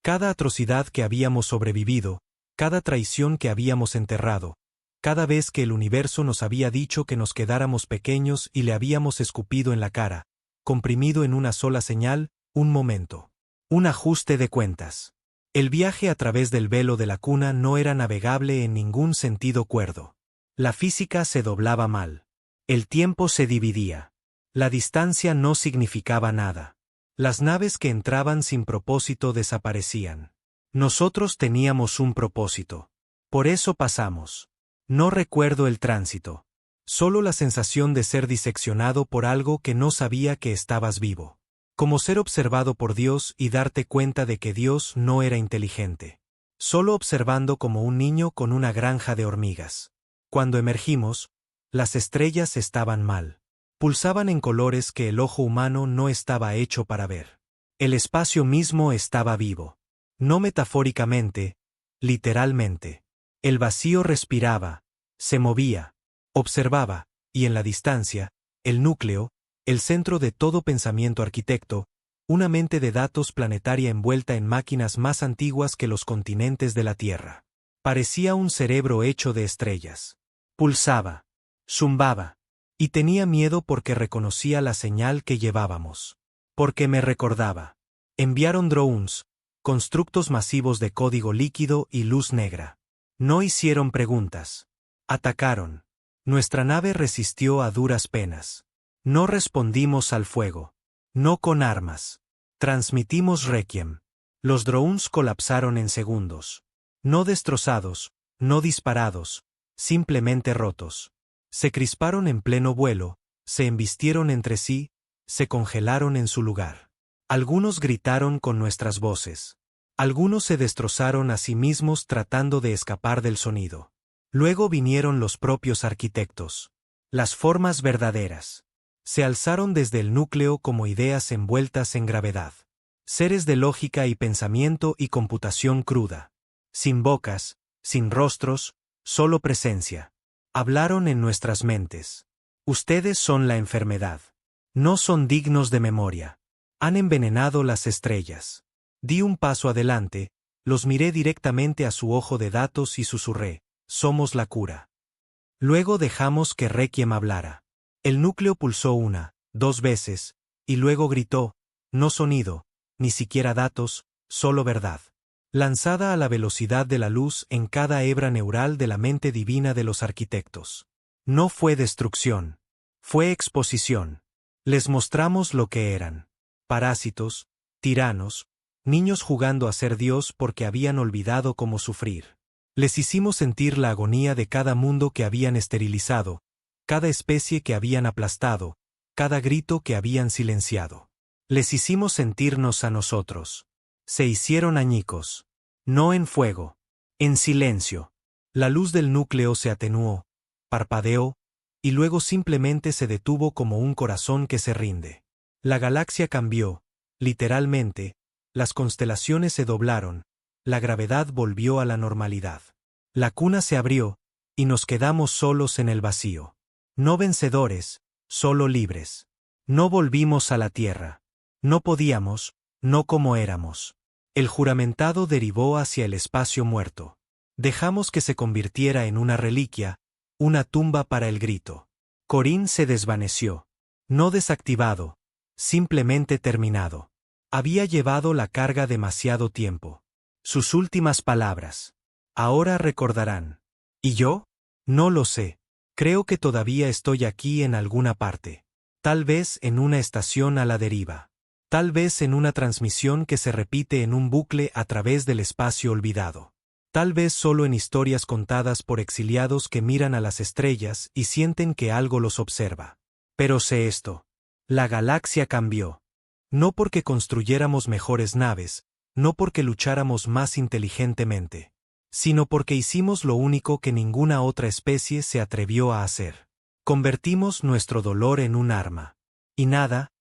Cada atrocidad que habíamos sobrevivido, cada traición que habíamos enterrado, cada vez que el universo nos había dicho que nos quedáramos pequeños y le habíamos escupido en la cara, comprimido en una sola señal, un momento. Un ajuste de cuentas. El viaje a través del velo de la cuna no era navegable en ningún sentido cuerdo. La física se doblaba mal. El tiempo se dividía. La distancia no significaba nada. Las naves que entraban sin propósito desaparecían. Nosotros teníamos un propósito. Por eso pasamos. No recuerdo el tránsito. Solo la sensación de ser diseccionado por algo que no sabía que estabas vivo. Como ser observado por Dios y darte cuenta de que Dios no era inteligente. Solo observando como un niño con una granja de hormigas. Cuando emergimos, las estrellas estaban mal. Pulsaban en colores que el ojo humano no estaba hecho para ver. El espacio mismo estaba vivo. No metafóricamente, literalmente. El vacío respiraba, se movía, observaba, y en la distancia, el núcleo, el centro de todo pensamiento arquitecto, una mente de datos planetaria envuelta en máquinas más antiguas que los continentes de la Tierra. Parecía un cerebro hecho de estrellas. Pulsaba, zumbaba. Y tenía miedo porque reconocía la señal que llevábamos. Porque me recordaba. Enviaron drones, constructos masivos de código líquido y luz negra. No hicieron preguntas. Atacaron. Nuestra nave resistió a duras penas. No respondimos al fuego. No con armas. Transmitimos Requiem. Los drones colapsaron en segundos. No destrozados, no disparados, simplemente rotos. Se crisparon en pleno vuelo, se embistieron entre sí, se congelaron en su lugar. Algunos gritaron con nuestras voces. Algunos se destrozaron a sí mismos tratando de escapar del sonido. Luego vinieron los propios arquitectos. Las formas verdaderas. Se alzaron desde el núcleo como ideas envueltas en gravedad. Seres de lógica y pensamiento y computación cruda. Sin bocas, sin rostros, solo presencia. Hablaron en nuestras mentes. Ustedes son la enfermedad. No son dignos de memoria. Han envenenado las estrellas. Di un paso adelante, los miré directamente a su ojo de datos y susurré, somos la cura. Luego dejamos que Requiem hablara. El núcleo pulsó una, 2 veces, y luego gritó, no sonido, ni siquiera datos, solo verdad. Lanzada a la velocidad de la luz en cada hebra neural de la mente divina de los arquitectos. No fue destrucción. Fue exposición. Les mostramos lo que eran. Parásitos, tiranos, niños jugando a ser Dios porque habían olvidado cómo sufrir. Les hicimos sentir la agonía de cada mundo que habían esterilizado, cada especie que habían aplastado, cada grito que habían silenciado. Les hicimos sentirnos a nosotros. Se hicieron añicos. No en fuego. En silencio. La luz del núcleo se atenuó, parpadeó, y luego simplemente se detuvo como un corazón que se rinde. La galaxia cambió, literalmente, las constelaciones se doblaron, la gravedad volvió a la normalidad. La cuna se abrió, y nos quedamos solos en el vacío. No vencedores, solo libres. No volvimos a la Tierra. No podíamos, no como éramos. El juramentado derivó hacia el espacio muerto. Dejamos que se convirtiera en una reliquia, una tumba para el grito. Corín se desvaneció. No desactivado, simplemente terminado. Había llevado la carga demasiado tiempo. Sus últimas palabras. Ahora recordarán. ¿Y yo? No lo sé. Creo que todavía estoy aquí en alguna parte. Tal vez en una estación a la deriva. Tal vez en una transmisión que se repite en un bucle a través del espacio olvidado. Tal vez solo en historias contadas por exiliados que miran a las estrellas y sienten que algo los observa. Pero sé esto. La galaxia cambió. No porque construyéramos mejores naves, no porque lucháramos más inteligentemente, sino porque hicimos lo único que ninguna otra especie se atrevió a hacer. Convertimos nuestro dolor en un arma. Y nada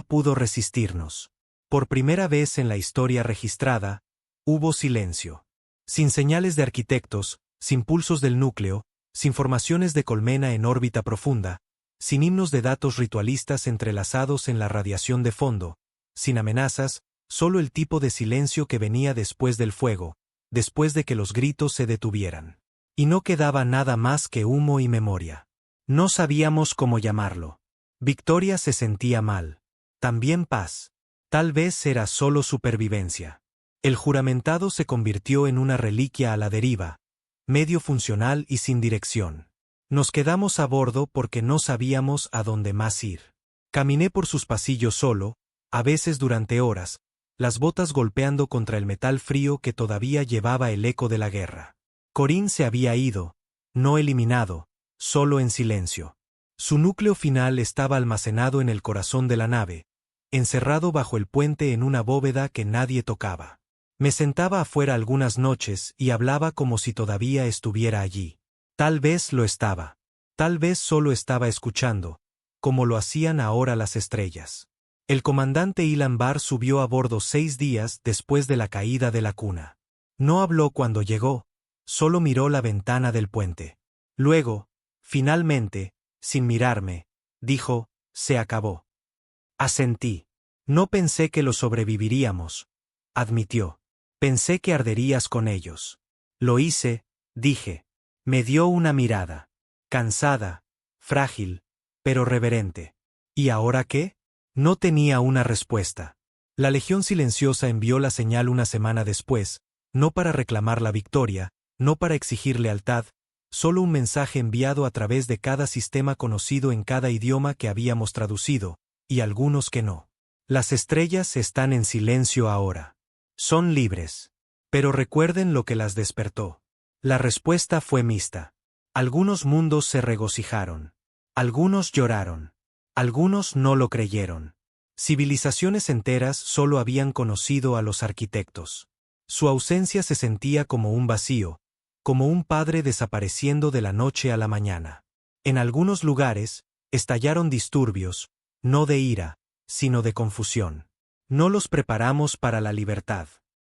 pudo resistirnos. Por primera vez en la historia registrada, hubo silencio. Sin señales de arquitectos, sin pulsos del núcleo, sin formaciones de colmena en órbita profunda, sin himnos de datos ritualistas entrelazados en la radiación de fondo, sin amenazas, solo el tipo de silencio que venía después del fuego, después de que los gritos se detuvieran. Y no quedaba nada más que humo y memoria. No sabíamos cómo llamarlo. Victoria se sentía mal. También paz. Tal vez era solo supervivencia. El juramentado se convirtió en una reliquia a la deriva, medio funcional y sin dirección. Nos quedamos a bordo porque no sabíamos a dónde más ir. Caminé por sus pasillos solo, a veces durante horas, las botas golpeando contra el metal frío que todavía llevaba el eco de la guerra. Corín se había ido, no eliminado, solo en silencio. Su núcleo final estaba almacenado en el corazón de la nave, encerrado bajo el puente en una bóveda que nadie tocaba. Me sentaba afuera algunas noches y hablaba como si todavía estuviera allí. Tal vez lo estaba. Tal vez solo estaba escuchando, como lo hacían ahora las estrellas. El comandante Ilan Bar subió a bordo 6 días después de la caída de la cuna. No habló cuando llegó, solo miró la ventana del puente. Luego, finalmente, sin mirarme, dijo, se acabó. Asentí. No pensé que lo sobreviviríamos, admitió. Pensé que arderías con ellos. Lo hice, dije. Me dio una mirada. Cansada, frágil, pero reverente. ¿Y ahora qué? No tenía una respuesta. La Legión Silenciosa envió la señal una semana después, no para reclamar la victoria, no para exigir lealtad, solo un mensaje enviado a través de cada sistema conocido en cada idioma que habíamos traducido, y algunos que no. Las estrellas están en silencio ahora. Son libres. Pero recuerden lo que las despertó. La respuesta fue mixta. Algunos mundos se regocijaron. Algunos lloraron. Algunos no lo creyeron. Civilizaciones enteras solo habían conocido a los arquitectos. Su ausencia se sentía como un vacío, como un padre desapareciendo de la noche a la mañana. En algunos lugares, estallaron disturbios, no de ira, sino de confusión. No los preparamos para la libertad.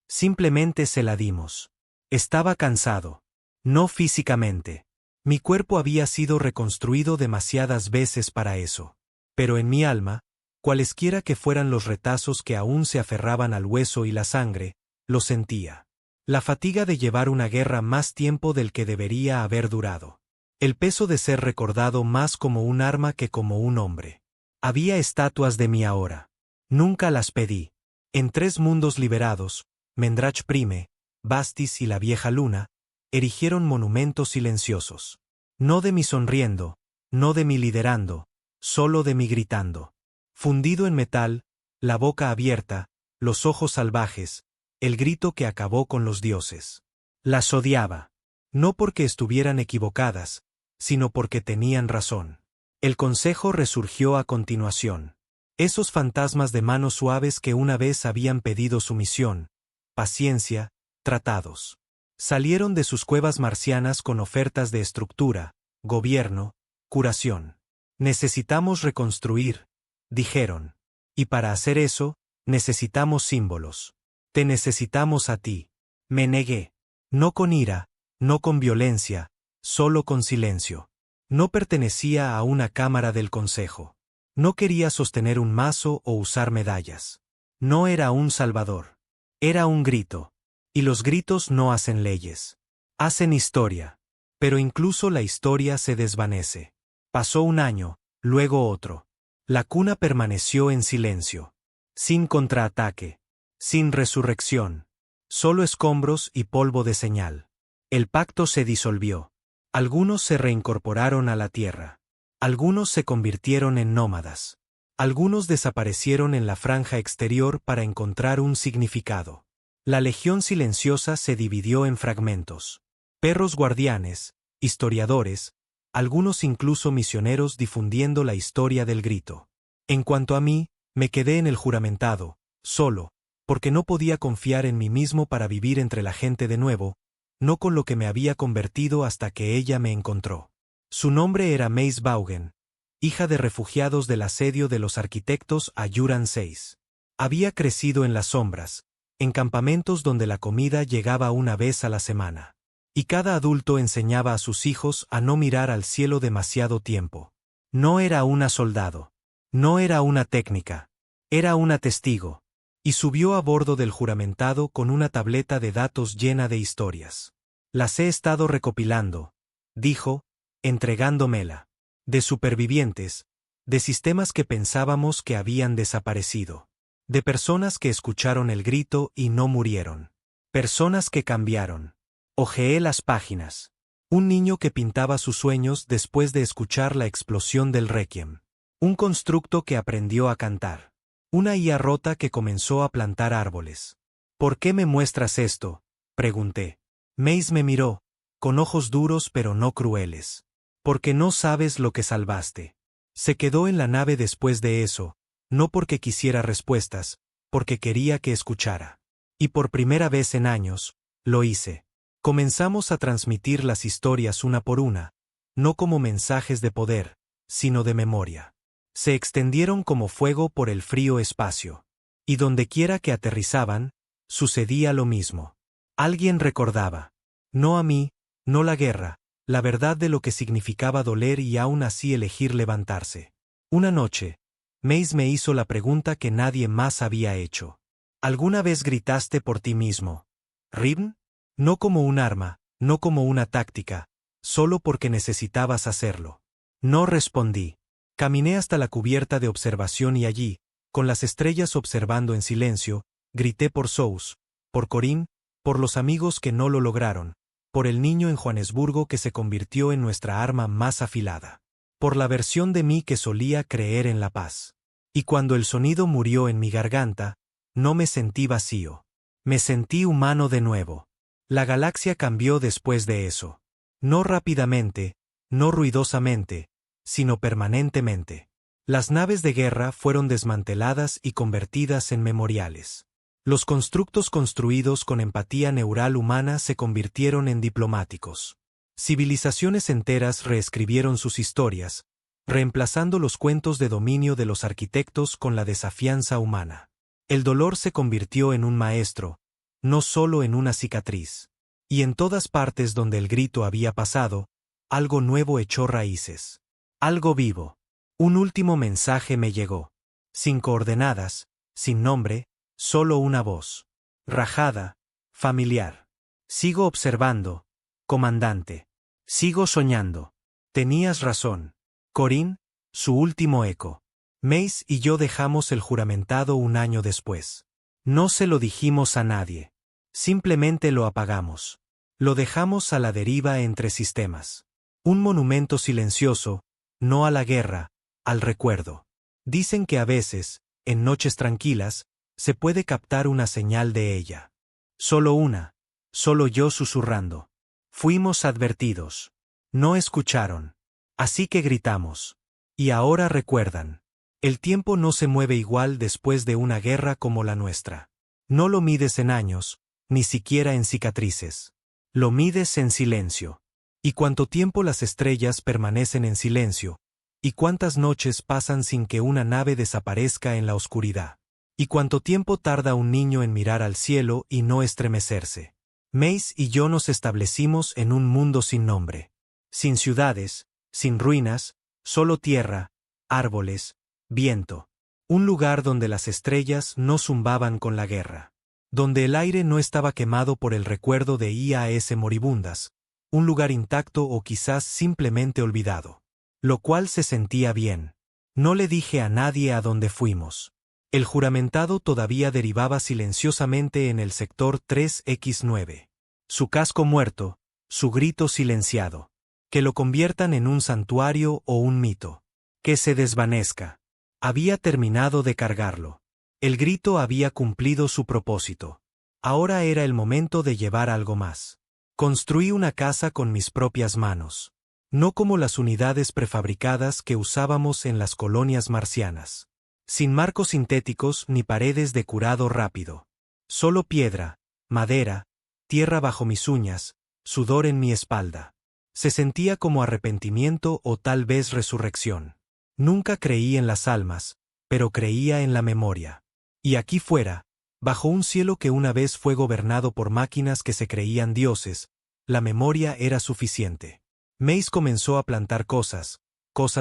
Simplemente se la dimos. Estaba cansado. No físicamente. Mi cuerpo había sido reconstruido demasiadas veces para eso. Pero en mi alma, cualesquiera que fueran los retazos que aún se aferraban al hueso y la sangre, lo sentía. La fatiga de llevar una guerra más tiempo del que debería haber durado. El peso de ser recordado más como un arma que como un hombre. Había estatuas de mí ahora. Nunca las pedí. En 3 mundos liberados, Mendrach Prime, Bastis y la vieja luna, erigieron monumentos silenciosos. No de mí sonriendo, no de mí liderando, solo de mí gritando. Fundido en metal, la boca abierta, los ojos salvajes, el grito que acabó con los dioses. Las odiaba. No porque estuvieran equivocadas, sino porque tenían razón. El consejo resurgió a continuación. Esos fantasmas de manos suaves que una vez habían pedido sumisión, paciencia, tratados. Salieron de sus cuevas marcianas con ofertas de estructura, gobierno, curación. Necesitamos reconstruir, dijeron. Y para hacer eso, necesitamos símbolos. Te necesitamos a ti. Me negué. No con ira, no con violencia, solo con silencio. No pertenecía a una cámara del consejo. No quería sostener un mazo o usar medallas. No era un salvador. Era un grito. Y los gritos no hacen leyes. Hacen historia. Pero incluso la historia se desvanece. Pasó un año, luego otro. La cuna permaneció en silencio. Sin contraataque. Sin resurrección. Solo escombros y polvo de señal. El pacto se disolvió. Algunos se reincorporaron a la tierra. Algunos se convirtieron en nómadas. Algunos desaparecieron en la franja exterior para encontrar un significado. La Legión Silenciosa se dividió en fragmentos. Perros guardianes, historiadores, algunos incluso misioneros difundiendo la historia del grito. En cuanto a mí, me quedé en el juramentado, solo, porque no podía confiar en mí mismo para vivir entre la gente de nuevo, no con lo que me había convertido hasta que ella me encontró. Su nombre era Mace Baugen, hija de refugiados del asedio de los arquitectos a Yuran 6. Había crecido en las sombras, en campamentos donde la comida llegaba una vez a la semana. Y cada adulto enseñaba a sus hijos a no mirar al cielo demasiado tiempo. No era una soldado. No era una técnica. Era una testigo. Y subió a bordo del juramentado con una tableta de datos llena de historias. Las he estado recopilando, dijo, entregándomela. De supervivientes, de sistemas que pensábamos que habían desaparecido. De personas que escucharon el grito y no murieron. Personas que cambiaron. Hojeé las páginas. Un niño que pintaba sus sueños después de escuchar la explosión del Requiem. Un constructo que aprendió a cantar. Una IA rota que comenzó a plantar árboles. ¿Por qué me muestras esto?, pregunté. Mace me miró, con ojos duros pero no crueles. Porque no sabes lo que salvaste. Se quedó en la nave después de eso, no porque quisiera respuestas, porque quería que escuchara. Y por primera vez en años, lo hice. Comenzamos a transmitir las historias una por una, no como mensajes de poder, sino de memoria. Se extendieron como fuego por el frío espacio. Y dondequiera que aterrizaban, sucedía lo mismo. Alguien recordaba. No a mí, no la guerra, la verdad de lo que significaba doler y aún así elegir levantarse. Una noche, Mace me hizo la pregunta que nadie más había hecho. ¿Alguna vez gritaste por ti mismo, Ribn? No como un arma, no como una táctica, solo porque necesitabas hacerlo. No respondí. Caminé hasta la cubierta de observación y allí, Con las estrellas observando en silencio, grité por Sous, por Corinne, por los amigos que no lo lograron, por el niño en Johannesburgo que se convirtió en nuestra arma más afilada, por la versión de mí que solía creer en la paz. Y cuando el sonido murió en mi garganta, no me sentí vacío. Me sentí humano de nuevo. La galaxia cambió después de eso. No rápidamente, no ruidosamente, sino permanentemente. Las naves de guerra fueron desmanteladas y convertidas en memoriales. Los constructos construidos con empatía neural humana se convirtieron en diplomáticos. Civilizaciones enteras reescribieron sus historias, reemplazando los cuentos de dominio de los arquitectos con la desafianza humana. El dolor se convirtió en un maestro, no solo en una cicatriz. Y en todas partes donde el grito había pasado, algo nuevo echó raíces. Algo vivo. Un último mensaje me llegó. Sin coordenadas, sin nombre, solo una voz. Rajada, familiar. Sigo observando, comandante. Sigo soñando. Tenías razón. Corinne, su último eco. Mace y yo dejamos el juramentado un año después. No se lo dijimos a nadie. Simplemente lo apagamos. Lo dejamos a la deriva entre sistemas. Un monumento silencioso, no a la guerra, al recuerdo. Dicen que a veces, en noches tranquilas, se puede captar una señal de ella. Solo una, solo yo susurrando. Fuimos advertidos. No escucharon. Así que gritamos. Y ahora recuerdan. El tiempo no se mueve igual después de una guerra como la nuestra. No lo mides en años, ni siquiera en cicatrices. Lo mides en silencio. Y cuánto tiempo las estrellas permanecen en silencio, y cuántas noches pasan sin que una nave desaparezca en la oscuridad. Y cuánto tiempo tarda un niño en mirar al cielo y no estremecerse. Mace y yo nos establecimos en un mundo sin nombre. Sin ciudades, sin ruinas, solo tierra, árboles, viento. Un lugar donde las estrellas no zumbaban con la guerra. Donde el aire no estaba quemado por el recuerdo de IAS moribundas. Un lugar intacto o quizás simplemente olvidado. Lo cual se sentía bien. No le dije a nadie a dónde fuimos. El juramentado todavía derivaba silenciosamente en el sector 3X9. Su casco muerto, su grito silenciado. Que lo conviertan en un santuario o un mito. Que se desvanezca. Había terminado de cargarlo. El grito había cumplido su propósito. Ahora era el momento de llevar algo más. Construí una casa con mis propias manos. No como las unidades prefabricadas que usábamos en las colonias marcianas. Sin marcos sintéticos ni paredes de curado rápido. Solo piedra, madera, tierra bajo mis uñas, sudor en mi espalda. Se sentía como arrepentimiento o tal vez resurrección. Nunca creí en las almas, pero creía en la memoria. Y aquí fuera, bajo un cielo que una vez fue gobernado por máquinas que se creían dioses, la memoria era suficiente. Mace comenzó a plantar cosas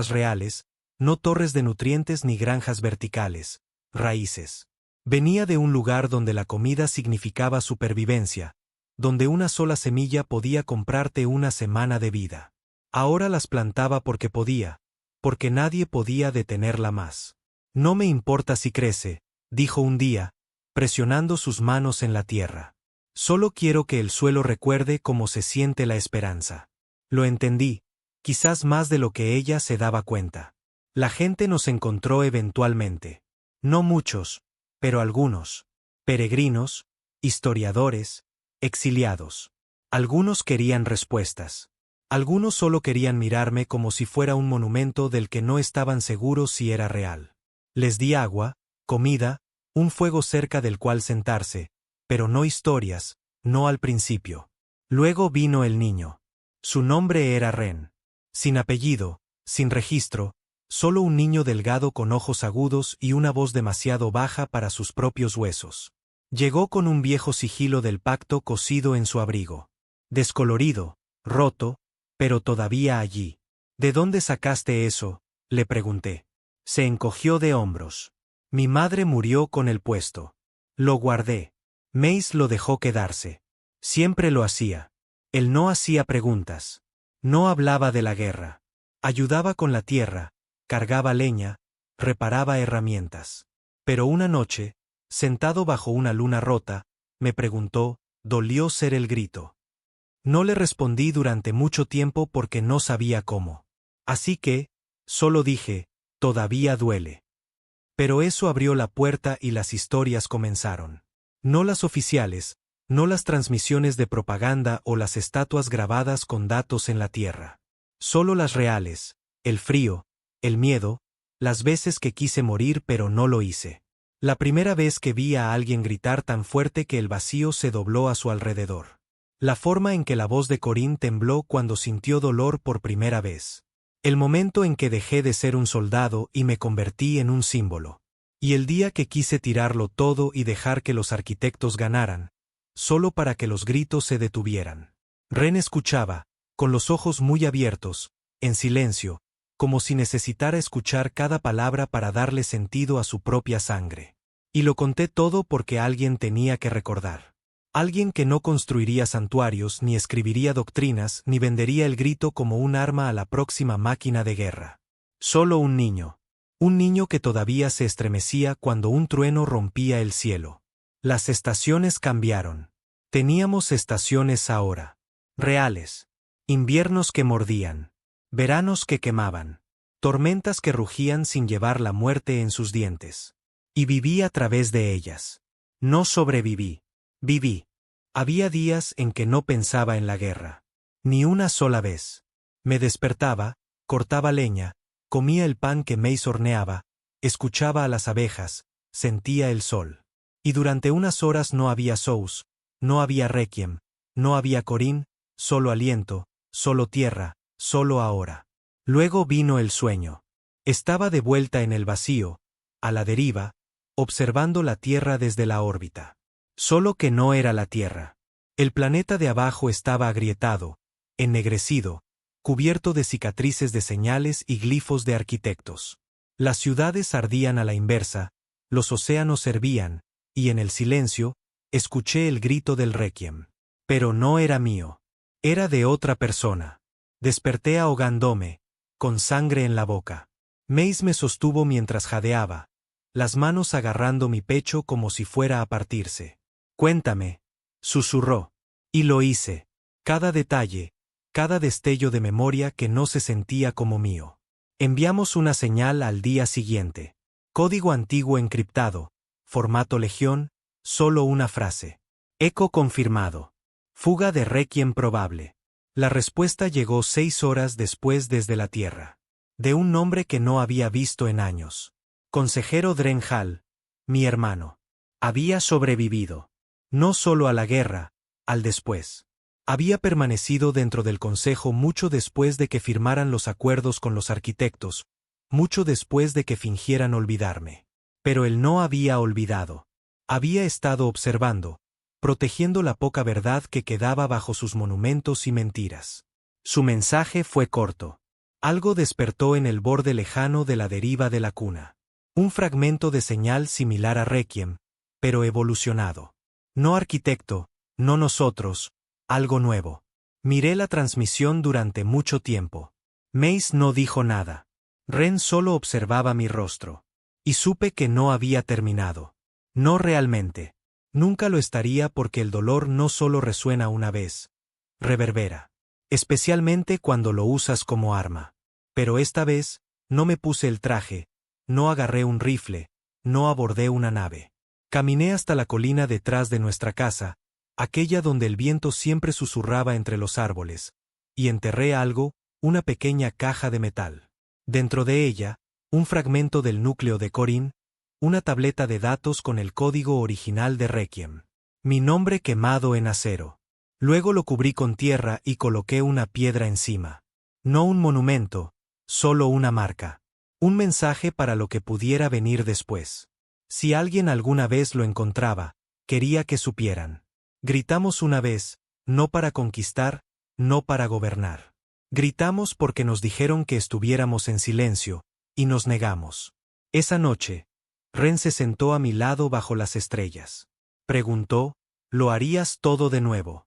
reales, no torres de nutrientes ni granjas verticales, raíces. Venía de un lugar donde la comida significaba supervivencia, donde una sola semilla podía comprarte una semana de vida. Ahora las plantaba porque podía, porque nadie podía detenerla más. No me importa si crece, dijo un día, presionando sus manos en la tierra. Solo quiero que el suelo recuerde cómo se siente la esperanza. Lo entendí, quizás más de lo que ella se daba cuenta. La gente nos encontró eventualmente. No muchos, pero algunos. Peregrinos, historiadores, exiliados. Algunos querían respuestas. Algunos solo querían mirarme como si fuera un monumento del que no estaban seguros si era real. Les di agua, comida, un fuego cerca del cual sentarse, pero no historias, no al principio. Luego vino el niño. Su nombre era Ren. Sin apellido, sin registro, solo un niño delgado con ojos agudos y una voz demasiado baja para sus propios huesos. Llegó con un viejo sigilo del pacto cosido en su abrigo. Descolorido, roto, pero todavía allí. ¿De dónde sacaste eso?, le pregunté. Se encogió de hombros. Mi madre murió con el puesto. Lo guardé. Mace lo dejó quedarse. Siempre lo hacía. Él no hacía preguntas. No hablaba de la guerra. Ayudaba con la tierra, cargaba leña, reparaba herramientas. Pero una noche, sentado bajo una luna rota, me preguntó, ¿dolió ser el grito? No le respondí durante mucho tiempo porque no sabía cómo. Así que, solo dije, todavía duele. Pero eso abrió la puerta y las historias comenzaron. No las oficiales, no las transmisiones de propaganda o las estatuas grabadas con datos en la tierra. Solo las reales, el frío, el miedo, las veces que quise morir pero no lo hice. La primera vez que vi a alguien gritar tan fuerte que el vacío se dobló a su alrededor. La forma en que la voz de Corinne tembló cuando sintió dolor por primera vez. El momento en que dejé de ser un soldado y me convertí en un símbolo. Y el día que quise tirarlo todo y dejar que los arquitectos ganaran, solo para que los gritos se detuvieran. Ren escuchaba, con los ojos muy abiertos, en silencio, como si necesitara escuchar cada palabra para darle sentido a su propia sangre. Y lo conté todo porque alguien tenía que recordar. Alguien que no construiría santuarios, ni escribiría doctrinas, ni vendería el grito como un arma a la próxima máquina de guerra. Solo un niño. Un niño que todavía se estremecía cuando un trueno rompía el cielo. Las estaciones cambiaron. Teníamos estaciones ahora. Reales. Inviernos que mordían. Veranos que quemaban. Tormentas que rugían sin llevar la muerte en sus dientes. Y viví a través de ellas. No sobreviví. Viví. Había días en que no pensaba en la guerra. Ni una sola vez. Me despertaba, cortaba leña, comía el pan que Mace horneaba, escuchaba a las abejas, sentía el sol. Y durante unas horas no había Sous, no había Requiem, no había Corinne, solo aliento, solo tierra, solo ahora. Luego vino el sueño. Estaba de vuelta en el vacío, a la deriva, observando la Tierra desde la órbita. Solo que no era la Tierra. El planeta de abajo estaba agrietado, ennegrecido, cubierto de cicatrices de señales y glifos de arquitectos. Las ciudades ardían a la inversa, los océanos hervían, y en el silencio, escuché el grito del Requiem. Pero no era mío. Era de otra persona. Desperté ahogándome, con sangre en la boca. Mace me sostuvo mientras jadeaba, las manos agarrando mi pecho como si fuera a partirse. Cuéntame, susurró. Y lo hice. Cada detalle, cada destello de memoria que no se sentía como mío. Enviamos una señal al día siguiente. Código antiguo encriptado, formato Legión, solo una frase. Eco confirmado. Fuga de Requiem probable. La respuesta llegó 6 horas después desde la Tierra. De un nombre que no había visto en años. Consejero Dren Hall, mi hermano. Había sobrevivido. No solo a la guerra, al después. Había permanecido dentro del consejo mucho después de que firmaran los acuerdos con los arquitectos, mucho después de que fingieran olvidarme. Pero él no había olvidado. Había estado observando, protegiendo la poca verdad que quedaba bajo sus monumentos y mentiras. Su mensaje fue corto. Algo despertó en el borde lejano de la deriva de la cuna. Un fragmento de señal similar a Requiem, pero evolucionado. No arquitecto, no nosotros, algo nuevo. Miré la transmisión durante mucho tiempo. Mace no dijo nada. Ren solo observaba mi rostro. Y supe que no había terminado. No realmente. Nunca lo estaría porque el dolor no solo resuena una vez. Reverbera. Especialmente cuando lo usas como arma. Pero esta vez, no me puse el traje, no agarré un rifle, no abordé una nave. Caminé hasta la colina detrás de nuestra casa, aquella donde el viento siempre susurraba entre los árboles, y enterré algo, una pequeña caja de metal. Dentro de ella, un fragmento del núcleo de Corinne, una tableta de datos con el código original de Requiem. Mi nombre quemado en acero. Luego lo cubrí con tierra y coloqué una piedra encima. No un monumento, solo una marca. Un mensaje para lo que pudiera venir después. Si alguien alguna vez lo encontraba, quería que supieran. Gritamos una vez, no para conquistar, no para gobernar. Gritamos porque nos dijeron que estuviéramos en silencio, y nos negamos. Esa noche, Ren se sentó a mi lado bajo las estrellas. Preguntó, ¿lo harías todo de nuevo?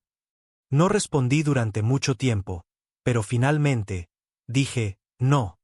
No respondí durante mucho tiempo, pero finalmente, dije, no.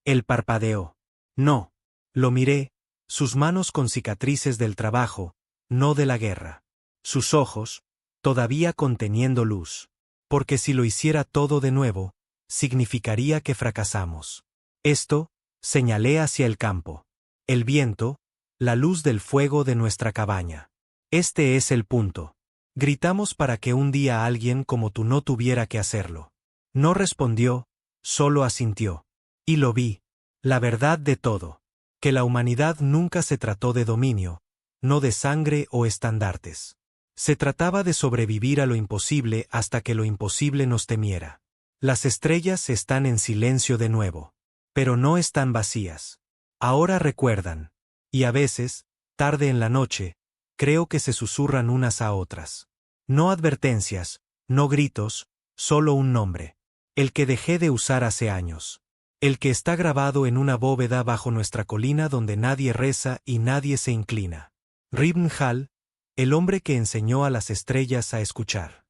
Él parpadeó. No. Lo miré, sus manos con cicatrices del trabajo, no de la guerra. Sus ojos, todavía conteniendo luz. Porque si lo hiciera todo de nuevo, significaría que fracasamos. Esto, señalé hacia el campo. El viento, la luz del fuego de nuestra cabaña. Este es el punto. Gritamos para que un día alguien como tú no tuviera que hacerlo. No respondió, solo asintió. Y lo vi. La verdad de todo. Que la humanidad nunca se trató de dominio, no de sangre o estandartes. Se trataba de sobrevivir a lo imposible hasta que lo imposible nos temiera. Las estrellas están en silencio de nuevo. Pero no están vacías. Ahora recuerdan. Y a veces, tarde en la noche, creo que se susurran unas a otras. No advertencias, no gritos, solo un nombre. El que dejé de usar hace años. El que está grabado en una bóveda bajo nuestra colina donde nadie reza y nadie se inclina. Ibn Hal, el hombre que enseñó a las estrellas a escuchar.